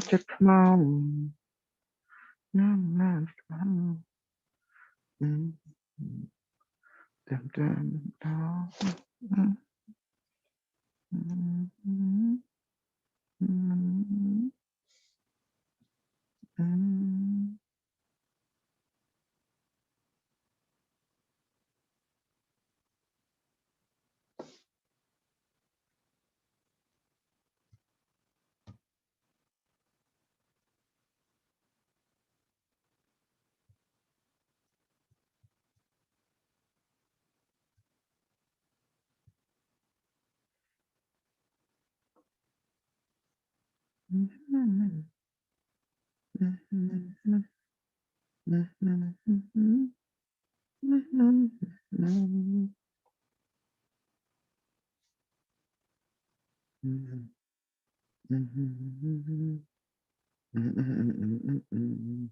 Just come on. Mm, mm, dum, dum, dum, mm, mm, mm, mm, mm.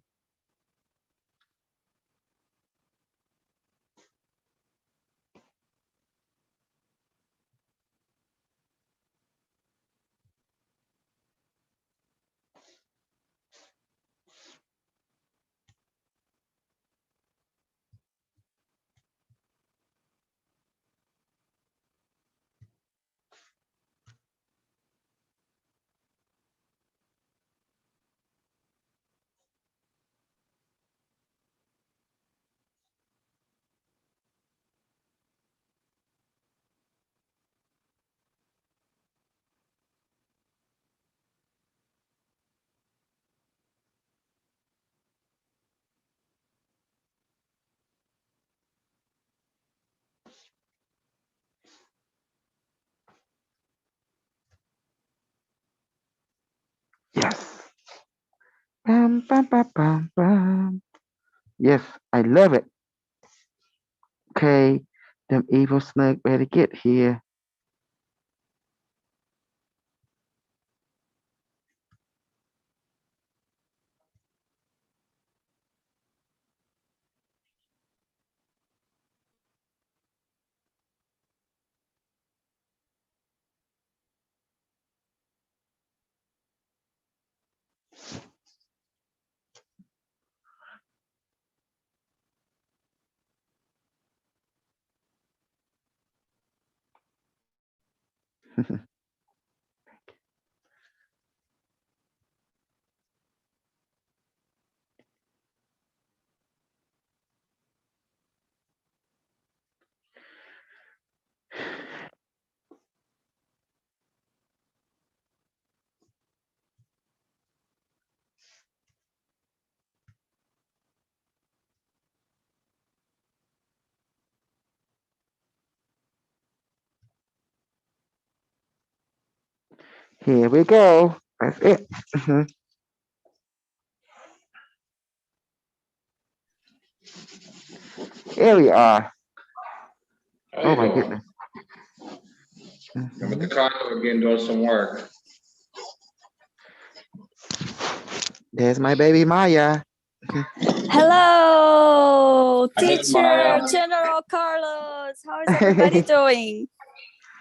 Yes. Bam, bam, bam, bam, bam. Yes, I love it. Okay, them evil snake better get here. Here we go. That's it. Here we are. How Oh you my doing? goodness. I'm at the Mhm. condo again doing some work. There's my baby Maya. Hello, Hey, teacher, Maya. General Carlos. How is everybody doing?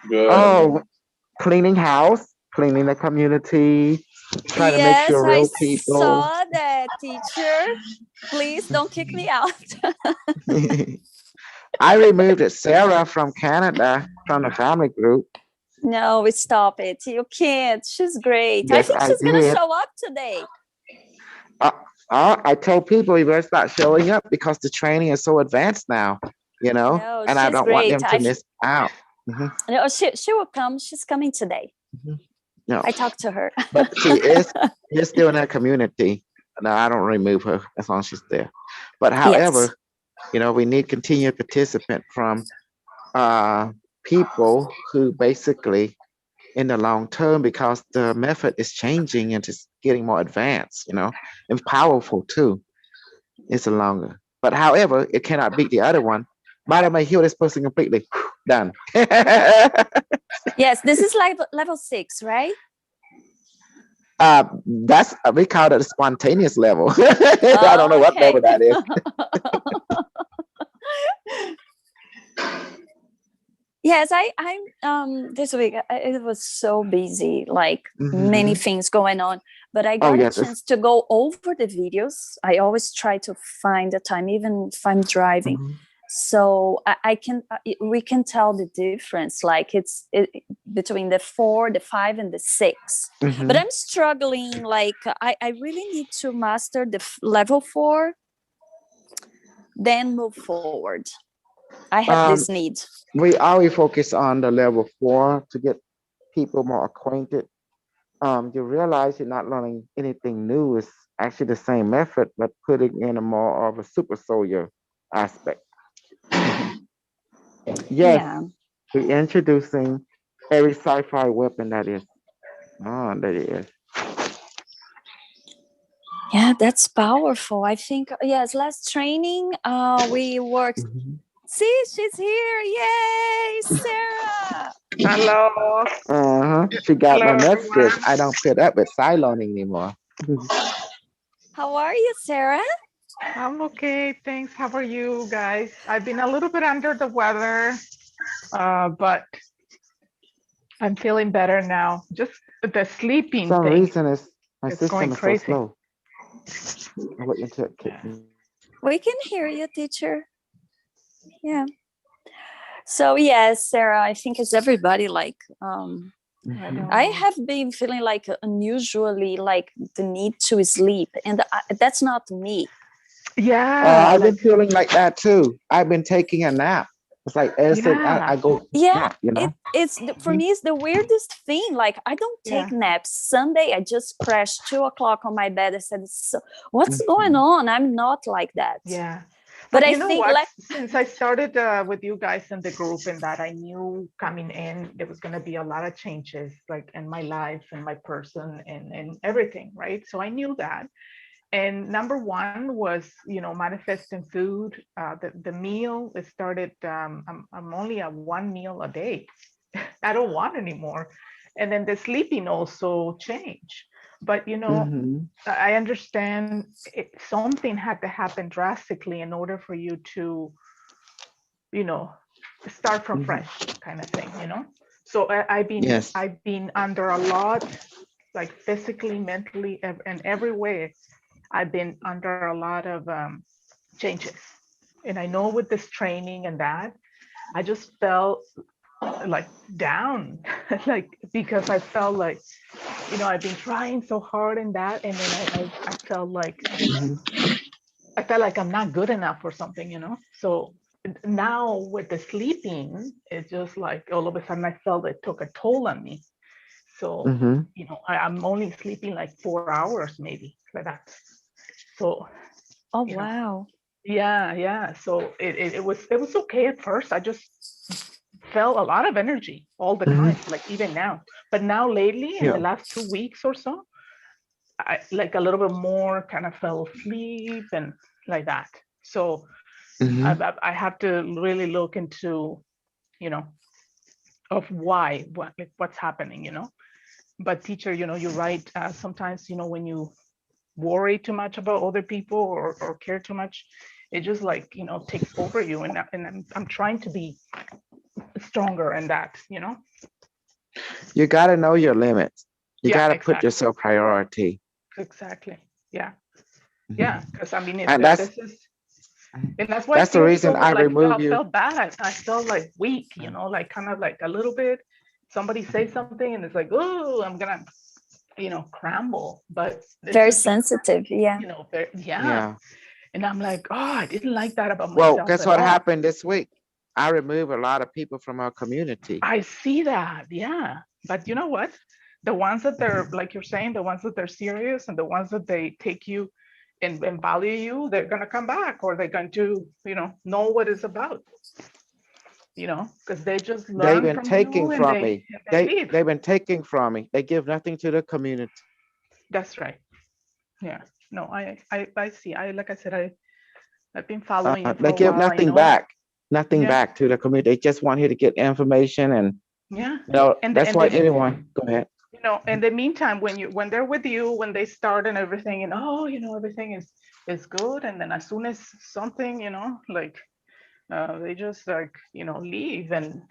Good. Oh, cleaning house, cleaning the community, trying to make Yes, sure I real people. saw that, teacher. Please don't kick me out. I removed Sarah from Canada from the family group. No, we stop it. You can't. She's great. I Yes, think I she's going to did. show up today. Uh, I told people we better start showing up because the training is so advanced now, No, and I she's don't want great. them to miss out. Hmm. No, she will come. She's coming today. Hmm. No, I talked to her. but she is still in that community. No, I don't remove her as long as she's there. But Yes. however, we need continued participant from uh, people who basically in the long term because the method is changing and it's getting more advanced, and powerful too. It's a longer. But however, it cannot beat the other one. But I may heal this person completely. Done. Yes, this is like level 6, right? That's we call it a spontaneous level. I don't know what Okay. level that is. Yes, this week it was so busy, like many Mhm. things going on, but I Oh, got a yes. chance to go over the videos. I always try to find the time, even if I'm driving. Mhm. So I can, we can tell the difference, like between the 4, the 5, and the 6. But Mhm. I'm struggling, like I really need to master the level 4, then move forward. I have Um, this need. we always focus on the level 4 to get people more acquainted. You realize you're not learning anything new. It's actually the same method, but putting in a more of a super soldier aspect. Yes, Yeah. we're introducing every sci-fi weapon that is. Oh, that is. Yeah, that's powerful. I think, yes, last training, we worked. Mhm. See, she's here. Yay, Sarah. Hello, Uh-huh. She got hello my messages. everyone. I don't put up with Cylon anymore. How are you, Sarah? I'm okay, thanks. How are you guys? I've been a little bit under the weather, but I'm feeling better now. Just the sleeping Some thing reason is my is going system is so crazy. slow. I wait until it kicks Yeah. in. We can hear you, teacher. Yeah. So yes, Sarah, I think it's everybody like I Mhm. I know. have been feeling like unusually like the need to sleep, and that's not me. Yeah, I've been like, feeling like that too. I've been taking a nap. It's like as if yeah, I go Yeah, nap, you know? for me it's the weirdest thing. Like I don't yeah, take naps. Sunday I just crashed 2 o'clock on my bed. I said, so, "What's going Mhm. on?" I'm not like that. yeah. But But I you know think what? like Since I started with you guys in the group and that I knew coming in, there was going to be a lot of changes like in my life and my person and everything, right? So I knew that. And number one was, manifesting food. The meal, it started, I'm only at one meal a day. I don't want anymore. And then the sleeping also changed. But, Mhm. I understand something had to happen drastically in order for you to, you know, start from Mhm. fresh kind of thing. So I've been Yes. I've been under a lot, like physically, mentally, and every way. I've been under a lot of changes. And I know with this training and that, I just felt like down, like because I felt like, I've been trying so hard in that. And then I felt like Mhm. I'm not good enough or something. So now with the sleeping, it's just like all of a sudden I felt it took a toll on me. So, Mhm. I'm only sleeping like 4 hours, maybe like that. So, oh you know, wow. yeah. So it was okay at first. I just felt a lot of energy all the Mhm. time, like even now. But now lately, in the Yeah. last 2 weeks or so, I like a little bit more kind of fell asleep and like that. So Mhm. I have to really look into, you know, of what's happening. But teacher, you're right. Sometimes, when you worry too much about other people or care too much, it just like, takes over you. And I'm trying to be stronger in that. You got to know your limits. You Yeah, got to put exactly. yourself priority. Exactly. Yeah. Mhm. Yeah. Because I mean, And this is, and that's why I that's the feel reason so I like remove you. felt bad. I felt like weak, like kind of like a little bit. Somebody say something and it's like, oh, I'm gonna, crumble. But it's Very just because, sensitive. Yeah. yeah. Yeah. And I'm like, oh, I didn't like that about Well, myself guess at what all. happened this week? I removed a lot of people from our community. I see that. Yeah. But you know what? The ones that they're, like you're saying, the ones that they're serious and the ones that they take you and value you, they're going to come back or they're going to, know what it's about, because they just They've learn been from you taking and from they, me. and they leave. They've been taking from me. They give nothing to the community. That's right. Yeah. No, I see. Like I said, I've been following you for They a give while. I nothing know. back. Nothing Yeah. back to the community. They just want here to get information, and Yeah. And that's and why they anyone go ahead. in the meantime, when they're with you, when they start and everything, and oh, everything is good, and then as soon as something, like they just like leave, and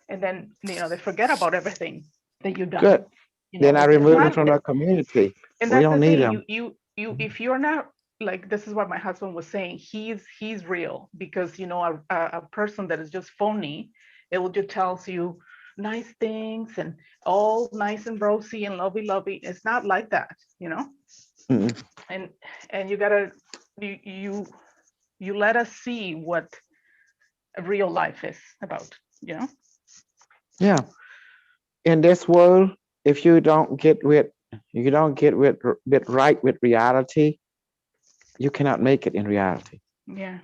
and then they forget about everything that you've done. Good. Then I It's remove them not, from the community. and We that's the don't need thing. them. If you're not, like, this is what my husband was saying. He's real, because a person that is just phony, it will just tells you nice things and all nice and rosy and lovey. It's not like that. Mm. And you gotta you let us see what real life is about. Yeah. In this world, if you don't get with right with reality, you cannot make it in reality. Yeah,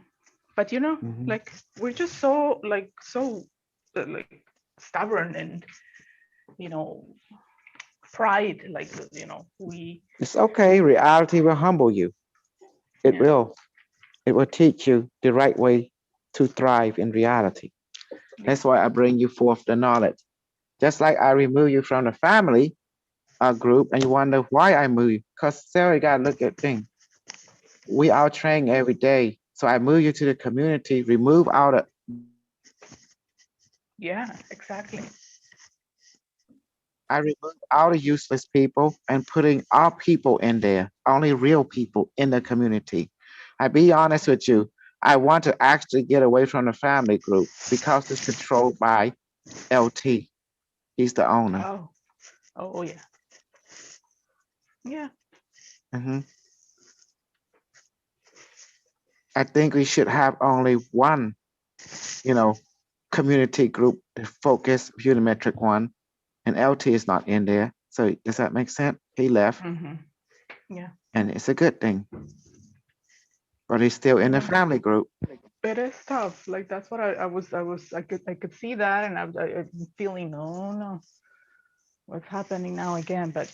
but Mhm. like, we're just so like stubborn, and you know pride, like, we It's okay. Reality will humble you. It yeah. will. It will teach you the right way to thrive in reality. That's why I bring you forth the knowledge. Just like I remove you from the family group, and you wonder why I move you. Because Sarah, you gotta look at things. We are trained every day. So I move you to the community, remove out of Yeah, exactly. I remove all the useless people and putting our people in there, only real people in the community. I be honest with you, I want to actually get away from the family group because it's controlled by LT. He's the owner. Oh yeah. Yeah. Mhm. I think we should have only one, community group to focus Unimetric one, and LT is not in there. So does that make sense? He left, Yeah. and it's a good thing. But he's still in the Yeah. family group. It is tough. Like, that's what I could see that, and I'm feeling, no, what's happening now again? But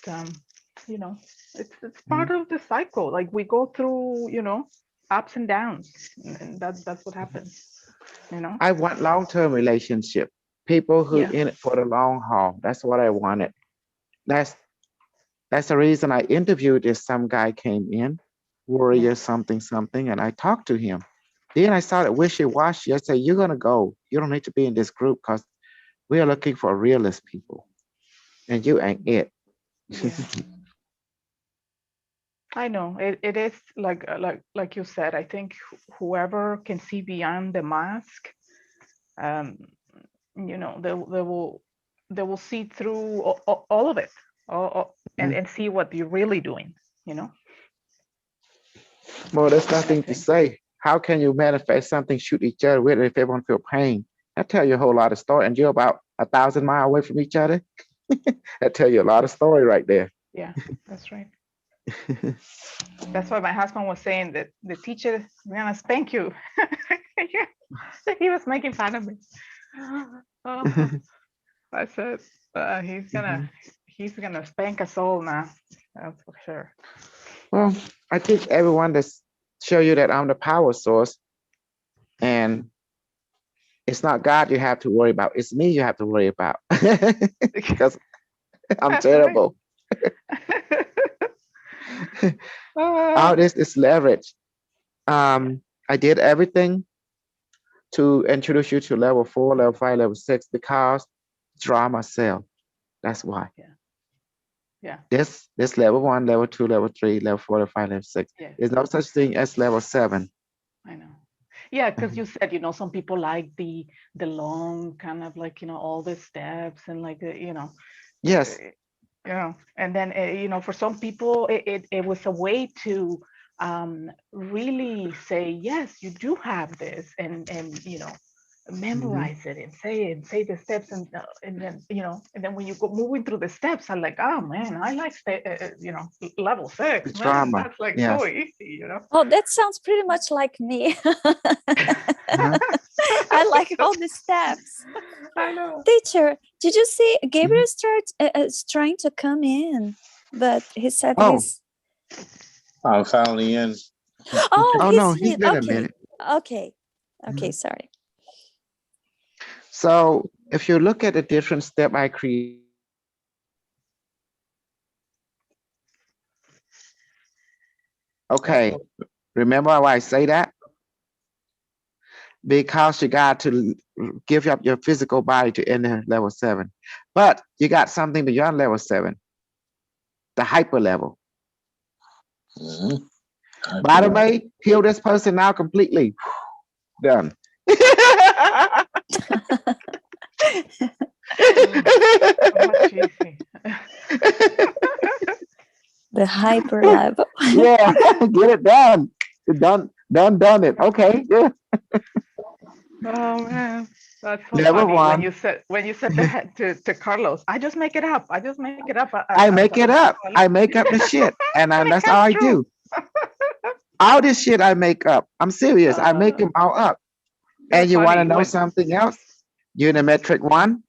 you know, it's part Mhm. of the cycle. Like, we go through, ups and downs, and that's what happens. I want long-term relationship. People who Yeah. in it for the long haul. That's what I wanted. That's that's the reason I interviewed this. Some guy came in, warrior something something, and I talked to him. Then I started wishy-washy. I said, "You're gonna go. You don't need to be in this group because we are looking for realist people, and you ain't it." Yeah. I know it is like you said. I think whoever can see beyond the mask, um, they will see through all of it, and Mm. see what you're really doing. You know. Well, there's I nothing to think. say. How can you manifest something, shoot each other with it if everyone feel pain? That tell you a whole lot of story, and you're about 1,000 miles away from each other. That tell you a lot of story right there. Yeah, that's right. That's why my husband was saying that the teacher is gonna spank you. He was making fun of me. Oh, I said, he's gonna spank us all now. That's for sure. Well, I teach everyone to show you that I'm the power source, and it's not God you have to worry about. It's me you have to worry about because I'm That's right. terrible. All Uh, this is leverage. I did everything to introduce you to level 4, level 5, level 6 because drama sell. That's why. yeah. This level 1, level 2, level 3, level 4, level 5, level 6. Yeah. There's no such thing as level 7. I know. Yeah, because you said, some people like the long kind of, like, all the steps, and like, Yes. and then, for some people, it was a way to really say, yes, you do have this, and memorize it, and say the steps, and then, when you go moving through the steps, I'm like, oh man, I like level 6, It's man, drama. that's like Yes. so easy. Oh, that sounds pretty much like me. Uh-huh. I like all the steps. I know. Teacher, did you see Gabriel is trying to come in, but he said Oh. he's. I'm finally in. Oh, Oh he's no, he's in. been a Okay, minute. okay, sorry. So if you look at the different step I create, okay, remember why I say that? because you got to give up your physical body to enter level 7. But you got something beyond level 7, the hyper level. Mhm. By the way, heal this person now completely. Done. So much easy. The hyper level. Yeah, get it done. Done it. Okay, yeah. Oh man, that's so Level funny when 1, you said that to Carlos. I just make it up. I just make it up. I make it up. I make up the shit, and And it that's all comes I true. do. All this shit I make up. I'm serious. I make them all up. You're And you want to funny. know When something else? Unimetric 1,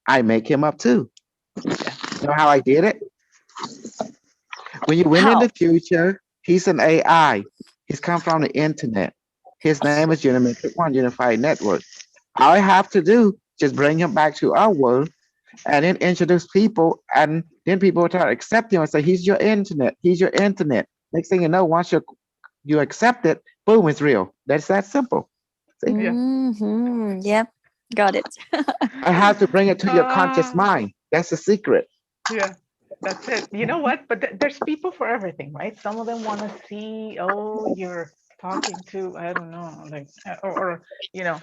I make him up too. You know how I did it? When you went in How? the future, he's an AI. He's come from the internet. His name is Unimetric 1 Unified Network. All I have to do just bring him back to our world and then introduce people, and then people will try to accept him and say, he's your internet, he's your internet. Next thing you know, once you accept it, boom, it's real. That's that simple. See? Yeah. Mm-hmm. Yeah, got it. I have to bring it to your conscious Ah, mind. That's the secret. yeah, that's it. You know what? But there's people for everything, right? Some of them want to see, oh, you're talking to, I don't know, like, or you know,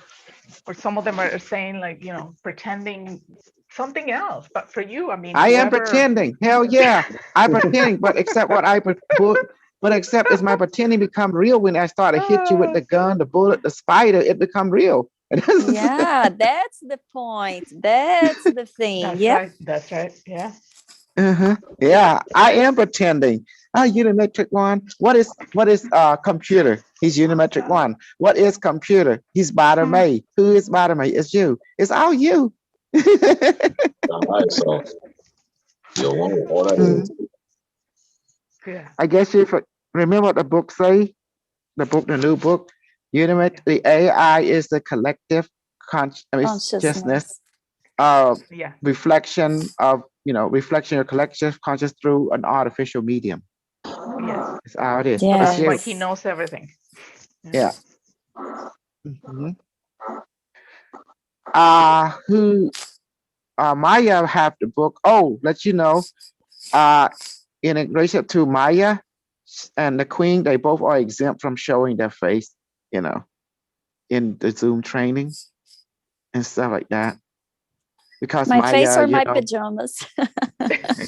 or some of them are saying like, pretending something else. But for you, I mean, I am whoever. pretending. Hell yeah. I'm pretending, but except what but except is my pretending become real when I start to hit you with Ah, the gun, the bullet, the spider, it become real. Yeah, that's the point. That's the thing. that's Yep. right. That's right. Yeah. Uh-huh. Yeah, I am pretending. Unimetric 1. What is computer? He's Unimetric 1. What is computer? He's Hmm. May. Who is May? It's you. It's all you. All right, so all that Mhm. is. Yeah. I guess you remember what the book say? The new book. The AI is the collective consciousness Consciousness. Yeah. reflection your collective conscious through an artificial medium. Yes. It's how it is. It's But you. he Yes. knows everything. Yeah. Mhm. Who Maya have the book. Oh, let you know. Uh in relation to Maya and the Queen, they both are exempt from showing their face, in the Zoom training and stuff like that. Because My face Maya, or my pajamas.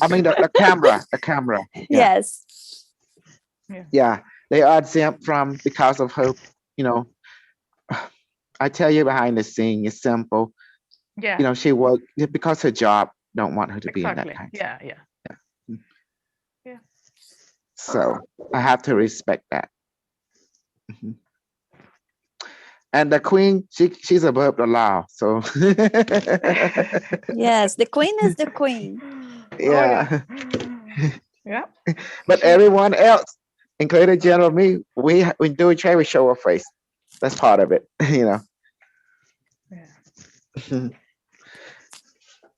I mean the camera. Yeah. Yes. Yeah. They are exempt from because of her, you know, I tell you behind the scene, it's simple. Yeah. She work because her job don't want her to be in that Exactly. kind of Yeah. Yeah. stuff. Yeah. So I have to respect that. Mhm. And the queen, she's above the law. So Yes. The queen is the queen. Oh yeah. yeah. Yeah. But She is. everyone else, including General Me, we do a trade, we show our face. That's part of it, Yeah.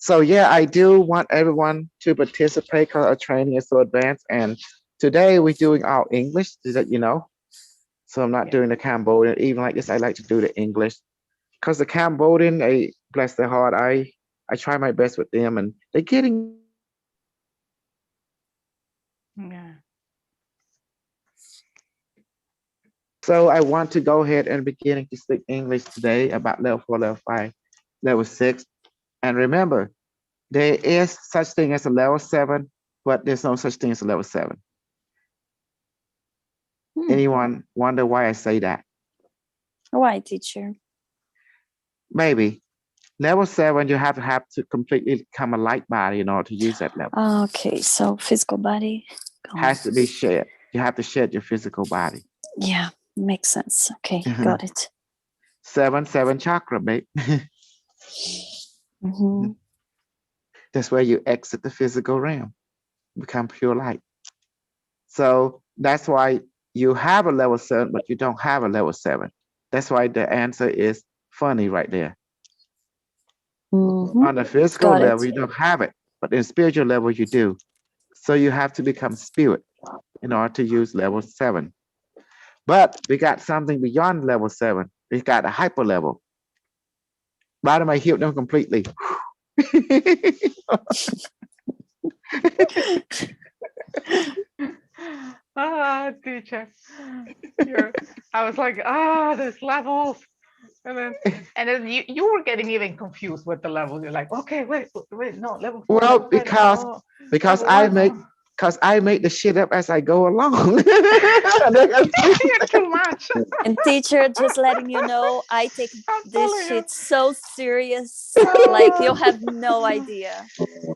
So yeah, I do want everyone to participate because our training is so advanced. And today we're doing our English, so that you know. So I'm not Yeah. doing the Cambodian. Even like this, I like to do the English because the Cambodian, they bless their heart. I try my best with them, and they're getting. Yeah. So I want to go ahead and beginning to speak English today about level 4, level 5, level 6. And remember, there is such thing as a level 7, but there's no such thing as a level 7. Hmm. Anyone wonder why I say that? Why, teacher? Maybe. Level 7, you have to completely become a light body in order to use that level. Okay, so physical body. Has to be shed. You have to shed your physical body. Yeah, makes sense. Okay, Mhm. got it. 7 chakra, babe. Hmm. That's where you exit the physical realm, become pure light. So that's why you have a level 7, but you don't have a level 7. That's why the answer is funny right there. Hmm. On the physical Got level, it. you don't have it, but in spiritual level, you do. So you have to become spirit in order to use level 7. But we got something beyond level 7. We got a hyper level. Bottom, I healed them completely. Teacher, I was like, there's levels. And then you were getting even confused with the levels. You're like, okay, wait, no, level 4. Well, level 5, because level 1, I make the shit up as I go along. You're too much. And teacher, just letting you know, I take I'm this telling you. shit so serious. Like you have no idea.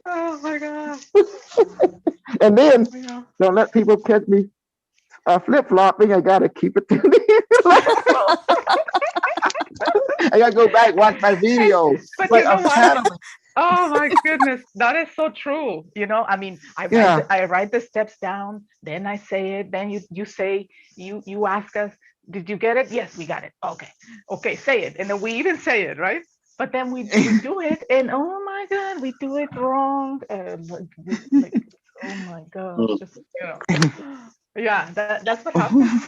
Oh my God. And then Yeah. don't let people catch me flip flopping. I gotta keep it to the I gotta go back watch my video. But But you know I'm what? channeling. Oh my goodness, that is so true. I mean, Yeah. I write the steps down, then I say it, then you say, you ask us, did you get it? Yes, we got it. Okay, say it. And then we even say it, right? But then we do it, and oh my God, we do it wrong. Oh my God, just yeah, that's what happens,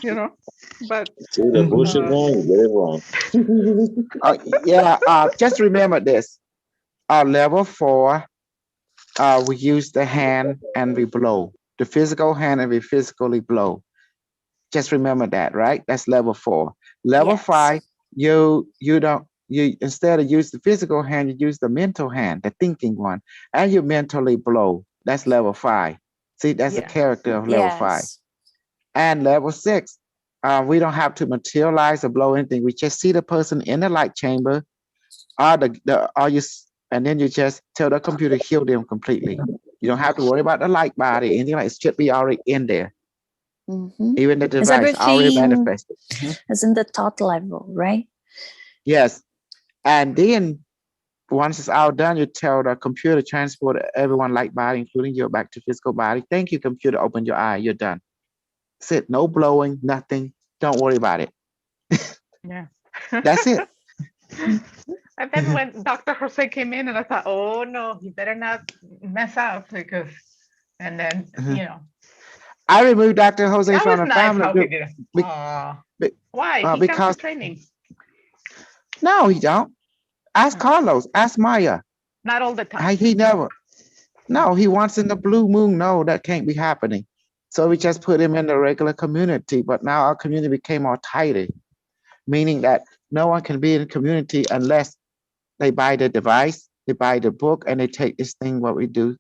But See the bullshit wrong, you get it wrong. Just remember this. Level 4, we use the hand and we blow. The physical hand and we physically blow. Just remember that, right? That's level 4. Level Yes. 5, you instead of use the physical hand, you use the mental hand, the thinking one, and you mentally blow. That's level 5. See, that's the Yeah. character of level 5. Yes. And level 6, we don't have to materialize or blow anything. We just see the person in the light chamber, and then you just tell the computer heal them completely. You don't have to worry about the light body, anything like it should be already in there. Mhm. Even the Is device already everything manifested. is in the thought level, right? Yes. And then once it's all done, you tell the computer transport everyone light body, including you, back to physical body. Thank you, computer. Open your eye. You're done. Sit. No blowing. Nothing. Don't worry about it. Yeah. That's it. And then when Dr. Jose came in, and I thought, oh no, he better not mess up, because, and then I removed Dr. Jose that from was the nice family how he group. did it. be- Why? He got because the training. no, he don't. Ask Hmm. Carlos. Ask Maya. Not all the time. He never. No, he wants in the blue moon. No, that can't be happening. So we just put him in the regular community. But now our community became more tighter, meaning that no one can be in the community unless they buy the device, they buy the book, and they take this thing, what we do.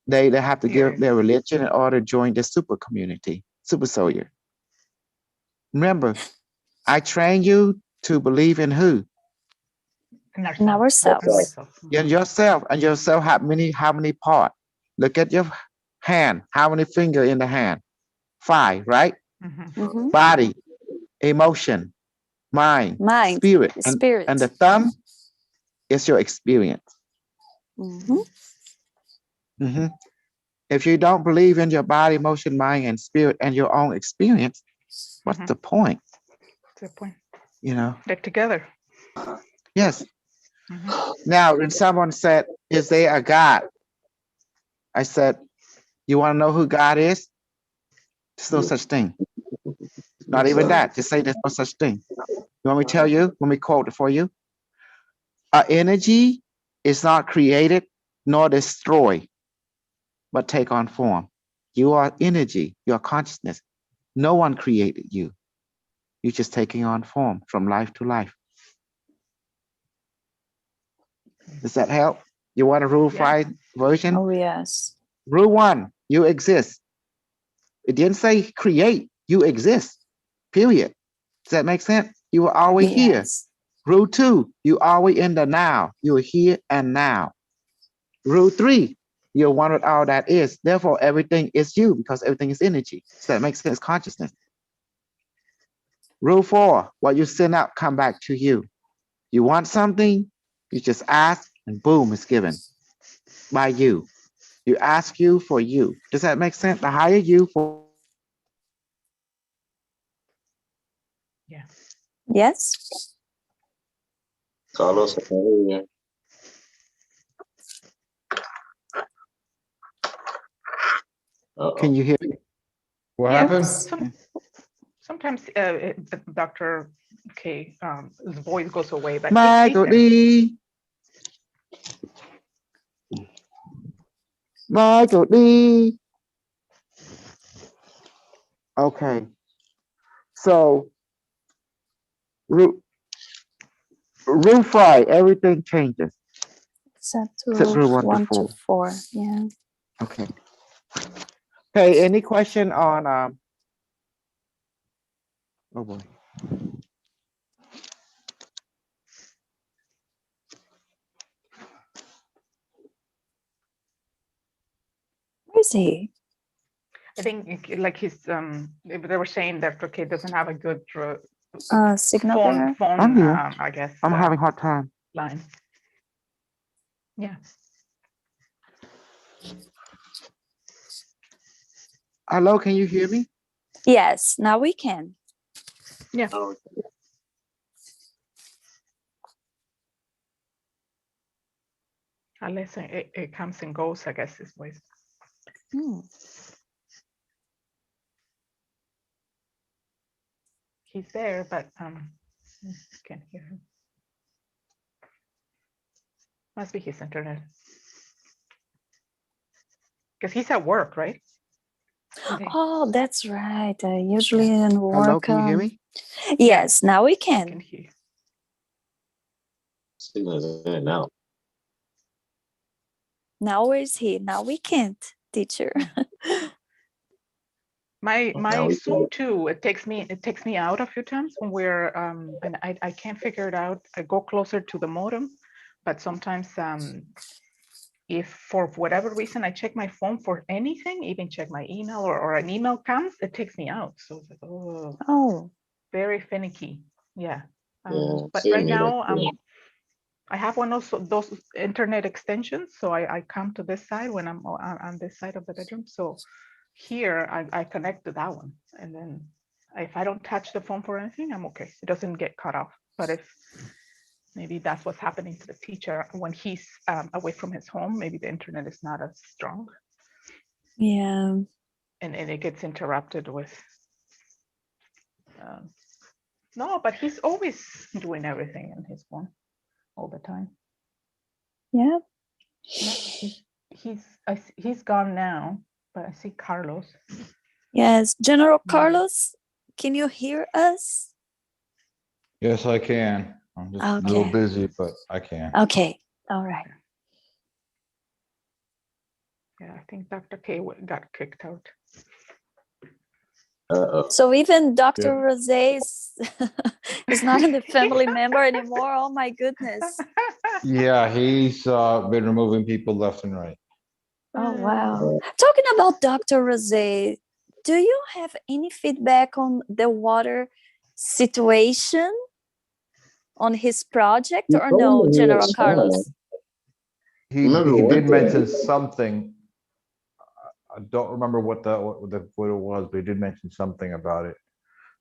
They have to give Serious. their religion in order to join the super community, super soldier. Remember, I train you to believe in who? In In ourselves. myself. In yourself. And yourself how many parts? Look at your hand. How many fingers in the hand? 5, right? Mhm. Mhm. Body, emotion, mind, Mind, spirit, spirit. and the thumb is your experience. Mhm. Mhm. If you don't believe in your body, emotion, mind, and spirit and your own experience, what's Mhm. the point? That's the point. You know? They're together. Yes. Mhm. Now, when someone said, is there a God? I said, you want to know who God is? There's no such thing. Not even that. Just say there's no such thing. You want me to tell you? Let me quote it for you. Our energy is not created nor destroyed, but take on form. You are energy, you are consciousness. No one created you. You're just taking on form from life to life. Does that help? You want a rule 5 version? Oh yes. Rule 1, you exist. It didn't say create, you exist. Period. Does that make sense? You are always here. Yes. Rule 2, you always in the now. You are here and now. Rule 3, you're one with all that is. Therefore, everything is you because everything is energy. Does that make sense? Consciousness. Rule 4, what you send out come back to you. You want something, you just ask and boom, it's given by you. You ask you for you. Does that make sense? The higher you for Yes. Carlos, I can hear you. can you hear me? What Yeah. happened? Sometimes Dr. K, his voice goes away, but I can Michael see him. D. Michael D. Okay. So roof right, everything changes. Except Except rule rule 1 to 1 to 4. Yeah. Okay. Okay, any question on oh boy. Where is he? I think like he's they were saying that okay doesn't have a good Signal phone there. I'm here. I guess I'm having a hard time. line. Yeah. Hello, can you hear me? Yes, now we can. Yeah. Oh, Unless it comes and goes, I guess his voice. Hmm. He's there, but can't hear him. Must be his internet. Because he's at work, right? Okay. Oh, that's right. Usually in Hello, work. can you hear me? Yes, now we I can can. hear you. signals in and out. Now where is he? Now we can't, teacher. My Now we Zoom can. too, it takes me out a few times when we're and I can't figure it out. I go closer to the modem, but sometimes if for whatever reason I check my phone for anything, even check my email or an email comes, it takes me out. So it's like, oh, Oh, very finicky. Yeah. Yeah, But same right here. now I have one of those internet extensions. So I come to this side when I'm on this side of the bedroom. So here I connect to that one. And then if I don't touch the phone for anything, I'm okay. It doesn't get cut off. But if maybe that's what's happening to the teacher when he's away from his home, maybe the internet is not as strong yeah. and it gets interrupted with. No, but he's always doing everything in his phone all the time. Yeah. Yeah, he's gone now, but I see Carlos. Yes. General Yeah. Carlos, can you hear us? Yes, I can. I'm just a little Okay. busy, but I can. Okay. All right. Yeah, I think Dr. K got kicked out. So even Dr. Yeah. Rose is not in the family member anymore. Oh my goodness. Yeah, he's been removing people left and right. Oh wow. Talking about Dr. Rose, do you have any feedback on the water situation on his project He or told no, me he General was fine. Carlos? He Remember he we did went there. mention something. I don't remember what it was, but he did mention something about it.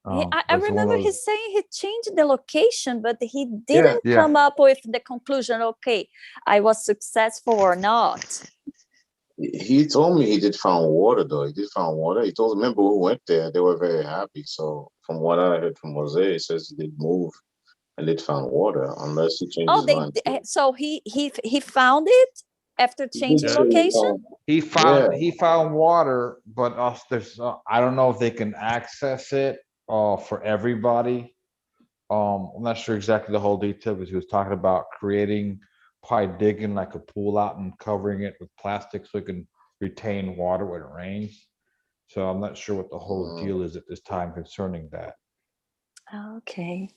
I But it's one of remember he those- saying he changed the location, but he didn't Yeah. come up with the conclusion, okay, I was successful or not. He told me he did found water though. He did found water. He told remember who went there, they were very happy. So from what I heard from Jose, it says he did move and did found water, unless he changed Oh, his mind. so he found it after changing Yeah. location? he found water, but there's I don't know if they can access it for everybody. I'm not sure exactly the whole detail, because he was talking about creating, probably digging like a pool out and covering it with plastic so it can retain water when it rains. So I'm not sure what the whole deal is at this time concerning that. Okay.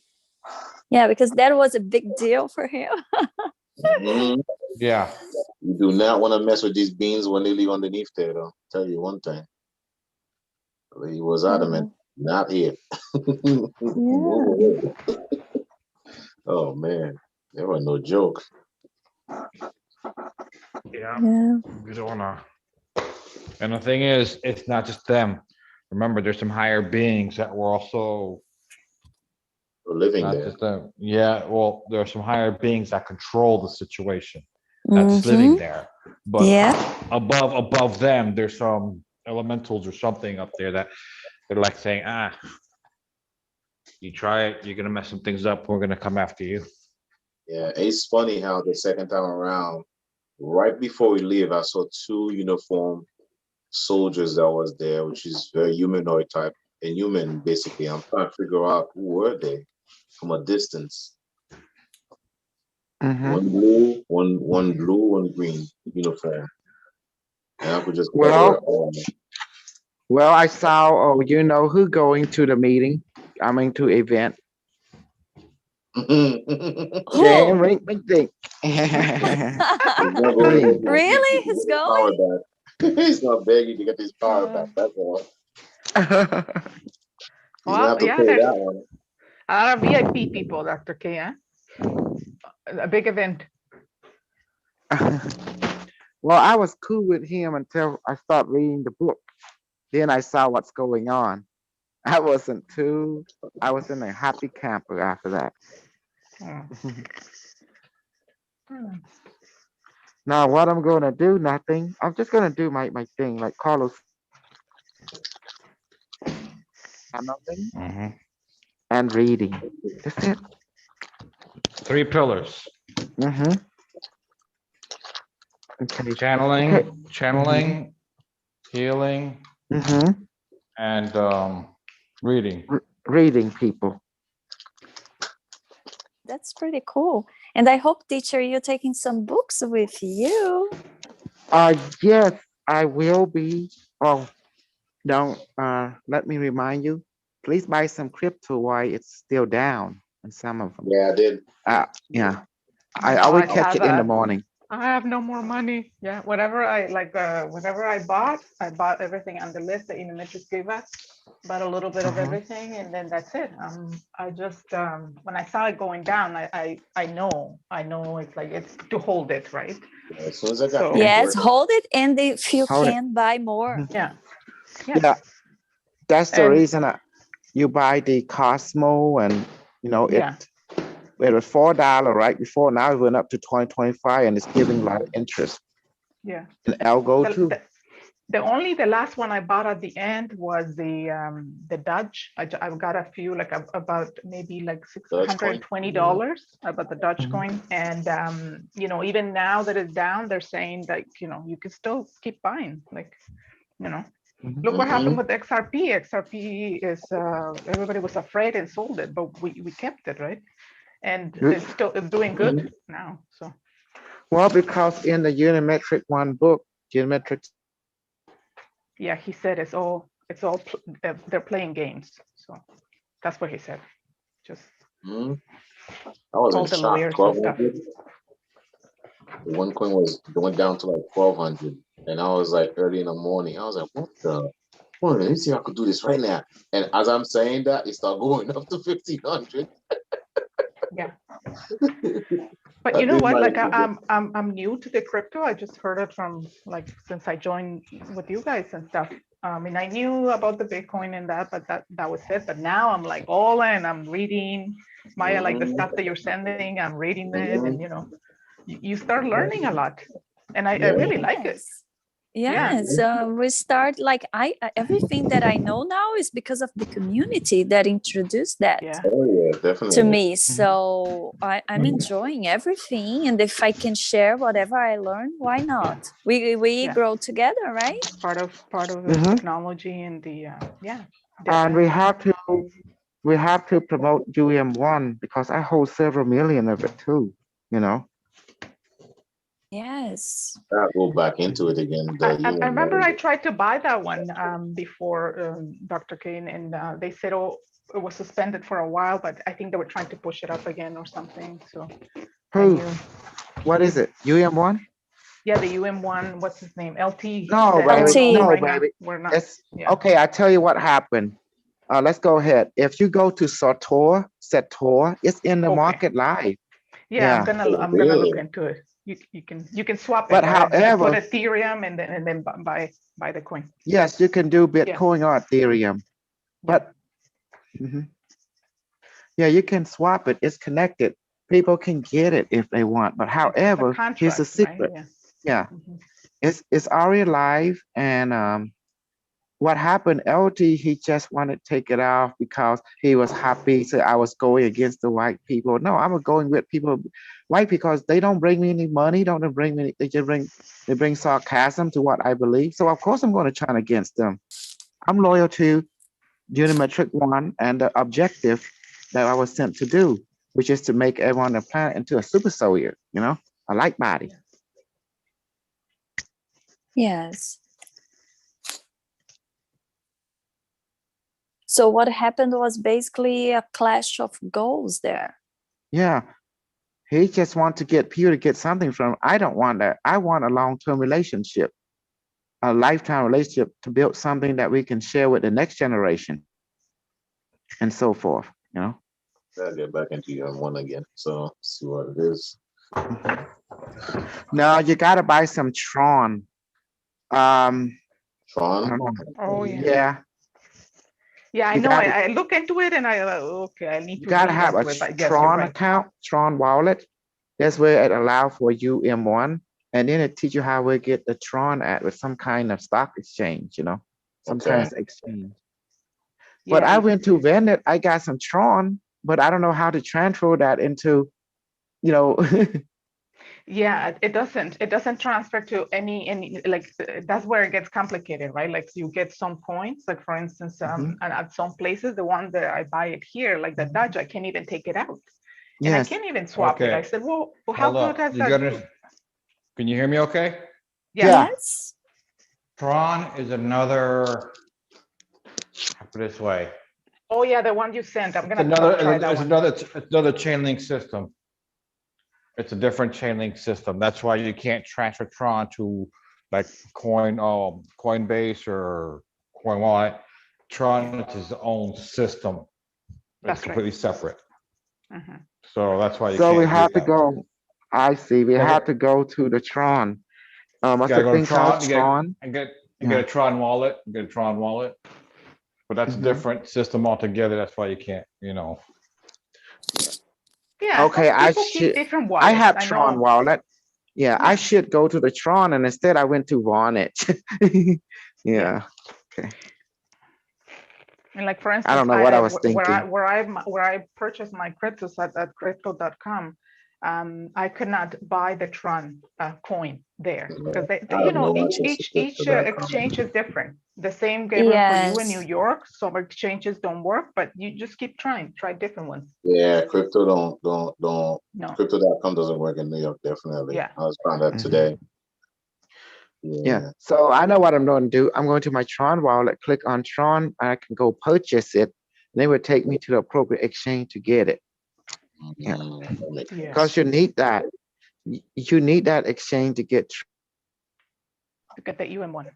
Yeah, because that was a big deal for him. Mhm. Yeah. You do not want to mess with these beans when they leave underneath there, though. Tell you one thing. He was adamant, not here. Oh man, they were no joke. Yeah. Yeah. We don't wanna. And the thing is, it's not just them. Remember, there's some higher beings that were also Living not there. just them. Yeah, well, there are some higher beings that control the situation, not just living there. But Yeah. above them, there's some elementals or something up there that they're like saying, You try it, you're gonna mess some things up. We're gonna come after you. Yeah, it's funny how the second time around, right before we leave, I saw two uniformed soldiers that was there, which is very humanoid type, inhuman basically. I'm trying to figure out who were they from a distance. Mhm. One blue, one green uniform. And I could just Well, cover well, I saw, oh, you know who going to the meeting? I mean, to event. Jane, Who? ring, ring, ding. Really? He's power going? back. He's not begging to get his power Uh, back. That's all. He's gonna well, have to yeah, pay there's that one. a lot of VIP people, Dr. K, eh? A big event. Well, I was cool with him until I started reading the book. Then I saw what's going on. I was in a happy camper after that. Hmm. Hmm. Now, what I'm going to do, nothing. I'm just going to do my thing, like Carlos, channeling Mhm. and reading. That's it. 3 pillars: Mm-hmm. Okay. channeling, Okay. channeling, healing, Mm-hmm. and reading. Reading people. That's pretty cool. And I hope, teacher, you're taking some books with you. Yes, I will be. Oh, don't, let me remind you, please buy some crypto while it's still down and some of them. Yeah, I did. Yeah, I I know, always I catch it in the have, morning. I have no more money. Yeah, whatever I like, whatever I bought everything on the list that Unimetrics gave us. Bought a little bit of Uh-huh. everything, and then that's it. I just when I saw it going down, I know it's like it's to hold it, right? As soon as I got So- the Yes, word, hold it. And if you Hold it. can, buy more. Yeah, Yeah, that's the And- reason you buy the Cosmo, and you know Yeah. it was $4 right before. Now it went up to 2025, and it's giving a lot of interest. yeah. And Algo The- too. The last one I bought at the end was the Dutch. I've got a few, like about maybe like $620. I bought the Dutch Mhm. coin, and you know, even now that it's down, they're saying like, you know, you can still keep buying. Like, you know, Mhm. look what happened with XRP. XRP is everybody was afraid and sold it, but we kept it, right? And Good. it's doing good now. So Well, because in the Unimetric one book, Unimetric, yeah, he said they're playing games. So that's what he said. Just I was all in the shock. lawyers and stuff. 1200. The one coin went down to like 1200, and I was like early in the morning. I was like, what the? Well, let me see if I could do this right now. And as I'm saying that, it started going up to 1500. Yeah. But you know what? Like I'm new to the crypto. I just heard it from like since I joined with you guys and stuff. And I knew about the Bitcoin and that, but that was it. But now I'm like all in. I'm reading Maya, like the stuff that you're sending. I'm reading it, and you know, you start learning a lot, and I really like it. Yes, we start like everything that I know now is because of the community that introduced that Yeah. Oh yeah, definitely. to me. So I'm enjoying everything, and if I can share whatever I learn, why not? We Yeah. grow together, right? Part of the Mhm. technology and the yeah. and we definitely. have to promote UM1 because I hold several million of it too. You know. Yes. I'll go back into it again. I remember I tried to buy that one before Dr. Kane, and they said, oh, it was suspended for a while, but I think they were trying to push it up again or something. So I Who? knew. What is it? UM1? Yeah, the UM1, what's his name? LT. No, said, baby. "Oh, No, right now, baby. we're not. It's Yeah. okay. I tell you what happened. Let's go ahead. If you go to Sator, it's in the Okay. market live. Yeah, Yeah. I'm gonna look into it. You can swap it. But right? You can however- put Ethereum and then buy the coin. Yes, you can do Bitcoin or Ethereum, but Mhm. yeah, you can swap it. It's connected. People can get it if they want. But It's a however, here's the contract, right? secret. Yeah. Yeah, Mhm. it's already live, and what happened, LT, he just wanted to take it off because he was happy. So I was going against the white people. No, I'm going with people, white, because they don't bring me any money, don't bring me, they bring sarcasm to what I believe. So of course I'm going to turn against them. I'm loyal to Unimetric One and the objective that I was sent to do, which is to make everyone on the planet into a super soldier, a light body. Yes. So what happened was basically a clash of goals there. Yeah. He just wants to get people to get something from him. I don't want that. I want a long-term relationship, a lifetime relationship, to build something that we can share with the next generation and so forth, Gotta get back into UM1 again. So see what it is. No, you gotta buy some Tron. I Tron. don't know. Oh, yeah. Yeah, Yeah, I You know. gotta- I look into it and okay, I need you to gotta read have a into it, but yes, you're Tron right. account, Tron wallet. That's where it allows for UM1, and then it teach you how we get the Tron at with some kind of stock exchange, some Okay. kind of exchange. But Yeah, I went to Venet, I got some Tron, but I don't know how to transfer that into, yeah, it doesn't transfer to any like that's where it gets complicated, right? Like you get some points, like for instance, Mhm. and at some places, the one that I buy it here, like the Dodge, I can't even take it out. And I Yes. can't even swap it. Okay. I said, well, how Hold good up. has You that? gotta, can you hear me okay? Yeah. Yes. Tron is another, I'll put it this way. Oh yeah, the one you sent. I'm It's gonna try that one. it's another chain link system. It's a different chain link system. That's why you can't transfer Tron to like Coinbase or Coin Wallet. Tron is its own system. It's That's right. completely separate. Mhm. So that's why you So can't we do have to that. go. I see. We Yeah, have but- to go to the Tron. What's gotta the go to thing called? Tron, Tron? and get Yeah. a Tron wallet, get a Tron wallet. But that's a Mhm. different system altogether. That's why you can't, Yeah, Okay, some I people keep should. different I wallets. have Tron know. wallet. Yeah, I Yeah. should go to the Tron, and instead I went to Vonnet. Yeah. And like for instance, I don't know what I was where thinking. where I purchased my cryptos at crypto.com, I could not buy the Tron coin there because I have no each access to crypto.com. exchange is different. The same given for you in New Yes. York. Some exchanges don't work, but you just keep trying, try different ones. Yeah, crypto don't No. crypto.com doesn't work in New York, definitely. Yeah. I was found that Mhm. today. Yeah. So I know what I'm going to do. I'm going to my Tron wallet, click on Tron, I can go purchase it. They would take me to the appropriate exchange to get it. Yeah. That makes Yeah. Because you need that. You need that exchange to get. To get the UM1.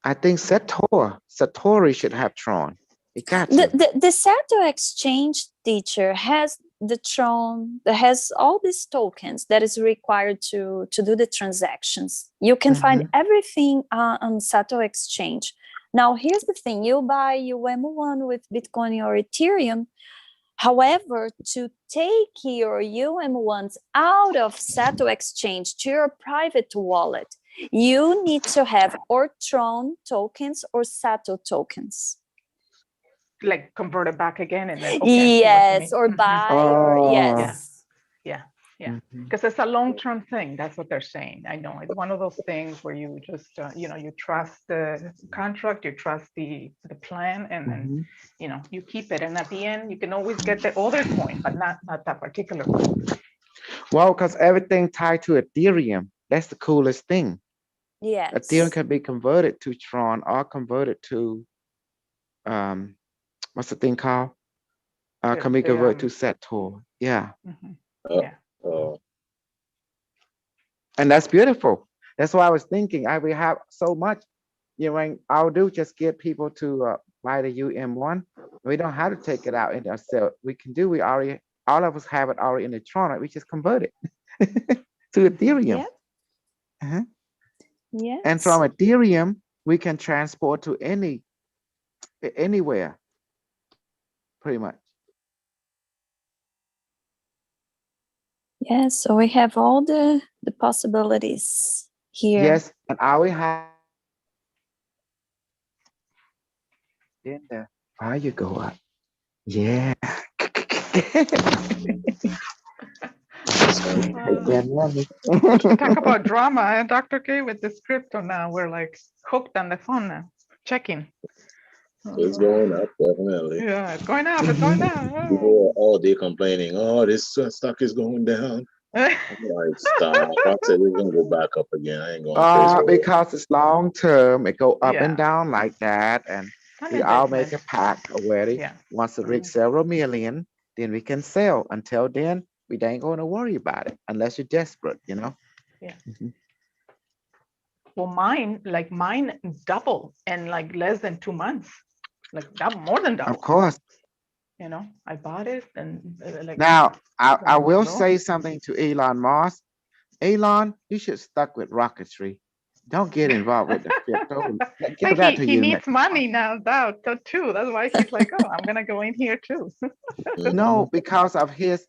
I think Satori should have Tron. It got The, to. the Sato exchange teacher has the Tron that has all these tokens that is required to do the transactions. You can find everything on Sato exchange. Now, here's the thing: you buy UM1 with Bitcoin or Ethereum. However, to take your UM1s out of Sato exchange to your private wallet, you need to have or Tron tokens or Sato tokens. Like convert it back again and then okay, I see what you Yes, mean. or Mhm. buy, or Oh. yes. Yeah. Mhm. Because it's a long-term thing. That's what they're saying. I know it's one of those things where you just, you trust the contract, you trust the plan, and then, Mhm. you keep it. And at the end, you can always get the other coin, but not that particular one. Well, because everything tied to Ethereum. That's the coolest thing. Yes. Ethereum can be converted to Tron or converted to what's the thing called? Can be converted to Sator. Yeah. Mhm. Yeah. And that's beautiful. That's why I was thinking we have so much, I'll do just get people to buy the UM1. We don't have to take it out in ourselves. We already, all of us have it already in the Tron. We just convert it to Ethereum. Yep. Uh-huh. Yes. And from Ethereum, we can transport to anywhere, pretty much. Yes, so we have all the possibilities here. Yes, and I will have then the fire go up. Yeah. Again, money. Talk about drama, and Dr. K with this crypto now. We're like hooked on the phone now, checking. It's going up, definitely. Yeah, it's going up. It's going down. People are all day complaining, oh, this stock is going down. I'm like, stop. I said it's gonna go back up again. I ain't going crazy. Because it's long term, it go up and Yeah. down like that, and An we all make a investment. pact already. Yeah. Once it reach several million, then we can sell. Until then, we ain't going to worry about it unless you're desperate, you know. Yeah. Mhm. Well, mine double in like less than 2 months, like double, more than double. Of course. You know, I bought it and like. Now, I will no. say something to Elon Musk. Elon, you should stuck with rocketry. Don't get involved with the crypto. Give Like that to he you. needs money now, too. That's why he's like, oh, I'm gonna go in here too. No, because of his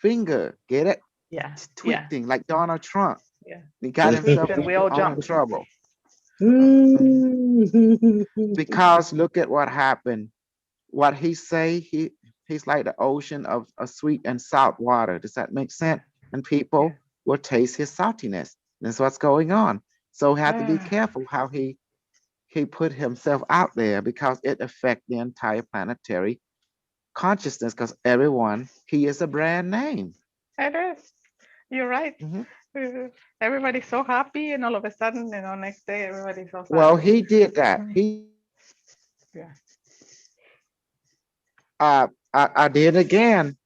finger. Get it? Yeah. It's Yeah. tweeting like Donald Trump. Yeah. He got Tweet himself and we into all all jump. trouble. Mm. Because look at what happened. What he say, he's like the ocean of sweet and salt water. Does that make sense? And people Yeah. will taste his saltiness. That's what's going on. So we have to be Ah. careful how he put himself out there, because it affects the entire planetary consciousness, because everyone, he is a brand name. It is. You're right. Mhm. Everybody's so happy, and all of a sudden, next day, everybody's so sad. Well, he did that. Yeah. I did again.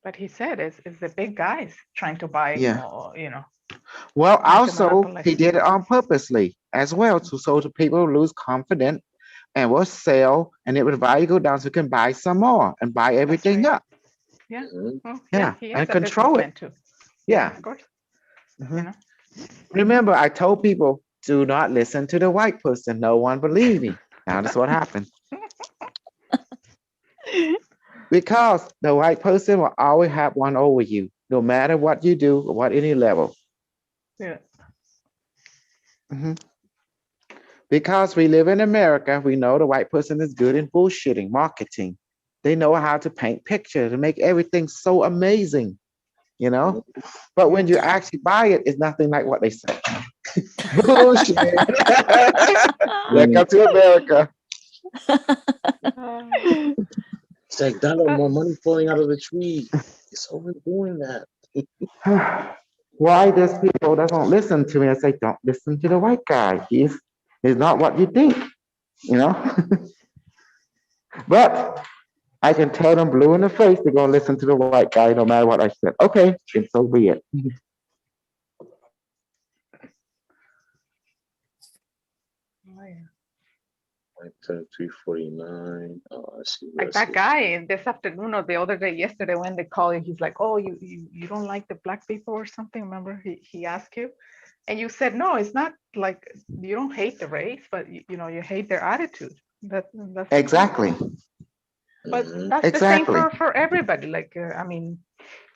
But he said it's the big guys trying to buy, Yeah. trying Well, to also monopolize. he did it on purposely as well, so the people lose confidence and will sell, and it would value go down, so you can buy some more and buy everything right. up. Yeah. Mhm. Well, Yeah, he and is a control it. businessman too. Yeah. Of course. Mhm. Remember, I told people, do not listen to the white person. No one believed me. Now that's what happened. Because the white person will always have one over you, no matter what you do or what any level. Yeah. Mhm. Because we live in America, we know the white person is good in bullshitting, marketing. They know how to paint pictures and make everything so amazing, you know? But when you actually buy it, it's nothing like what they say. Bullshit. Welcome to America. It's like dollar more money falling out of the tree. It's always doing that. Why does people doesn't listen to me? I say, don't listen to the white guy. He's not what you think, you know? But I can tell them blue in the face, they're gonna listen to the white guy no matter what I said. Okay, then so be it. Like 349. Oh, I see. Like that guy this afternoon or the other day, yesterday, when they call you, he's like, oh, you don't like the black people or something. Remember, he asked you, and you said, no, it's not like you don't hate the race, but you hate their attitude. That's Exactly. But Mhm. that's Exactly. the same for everybody. Like, I mean,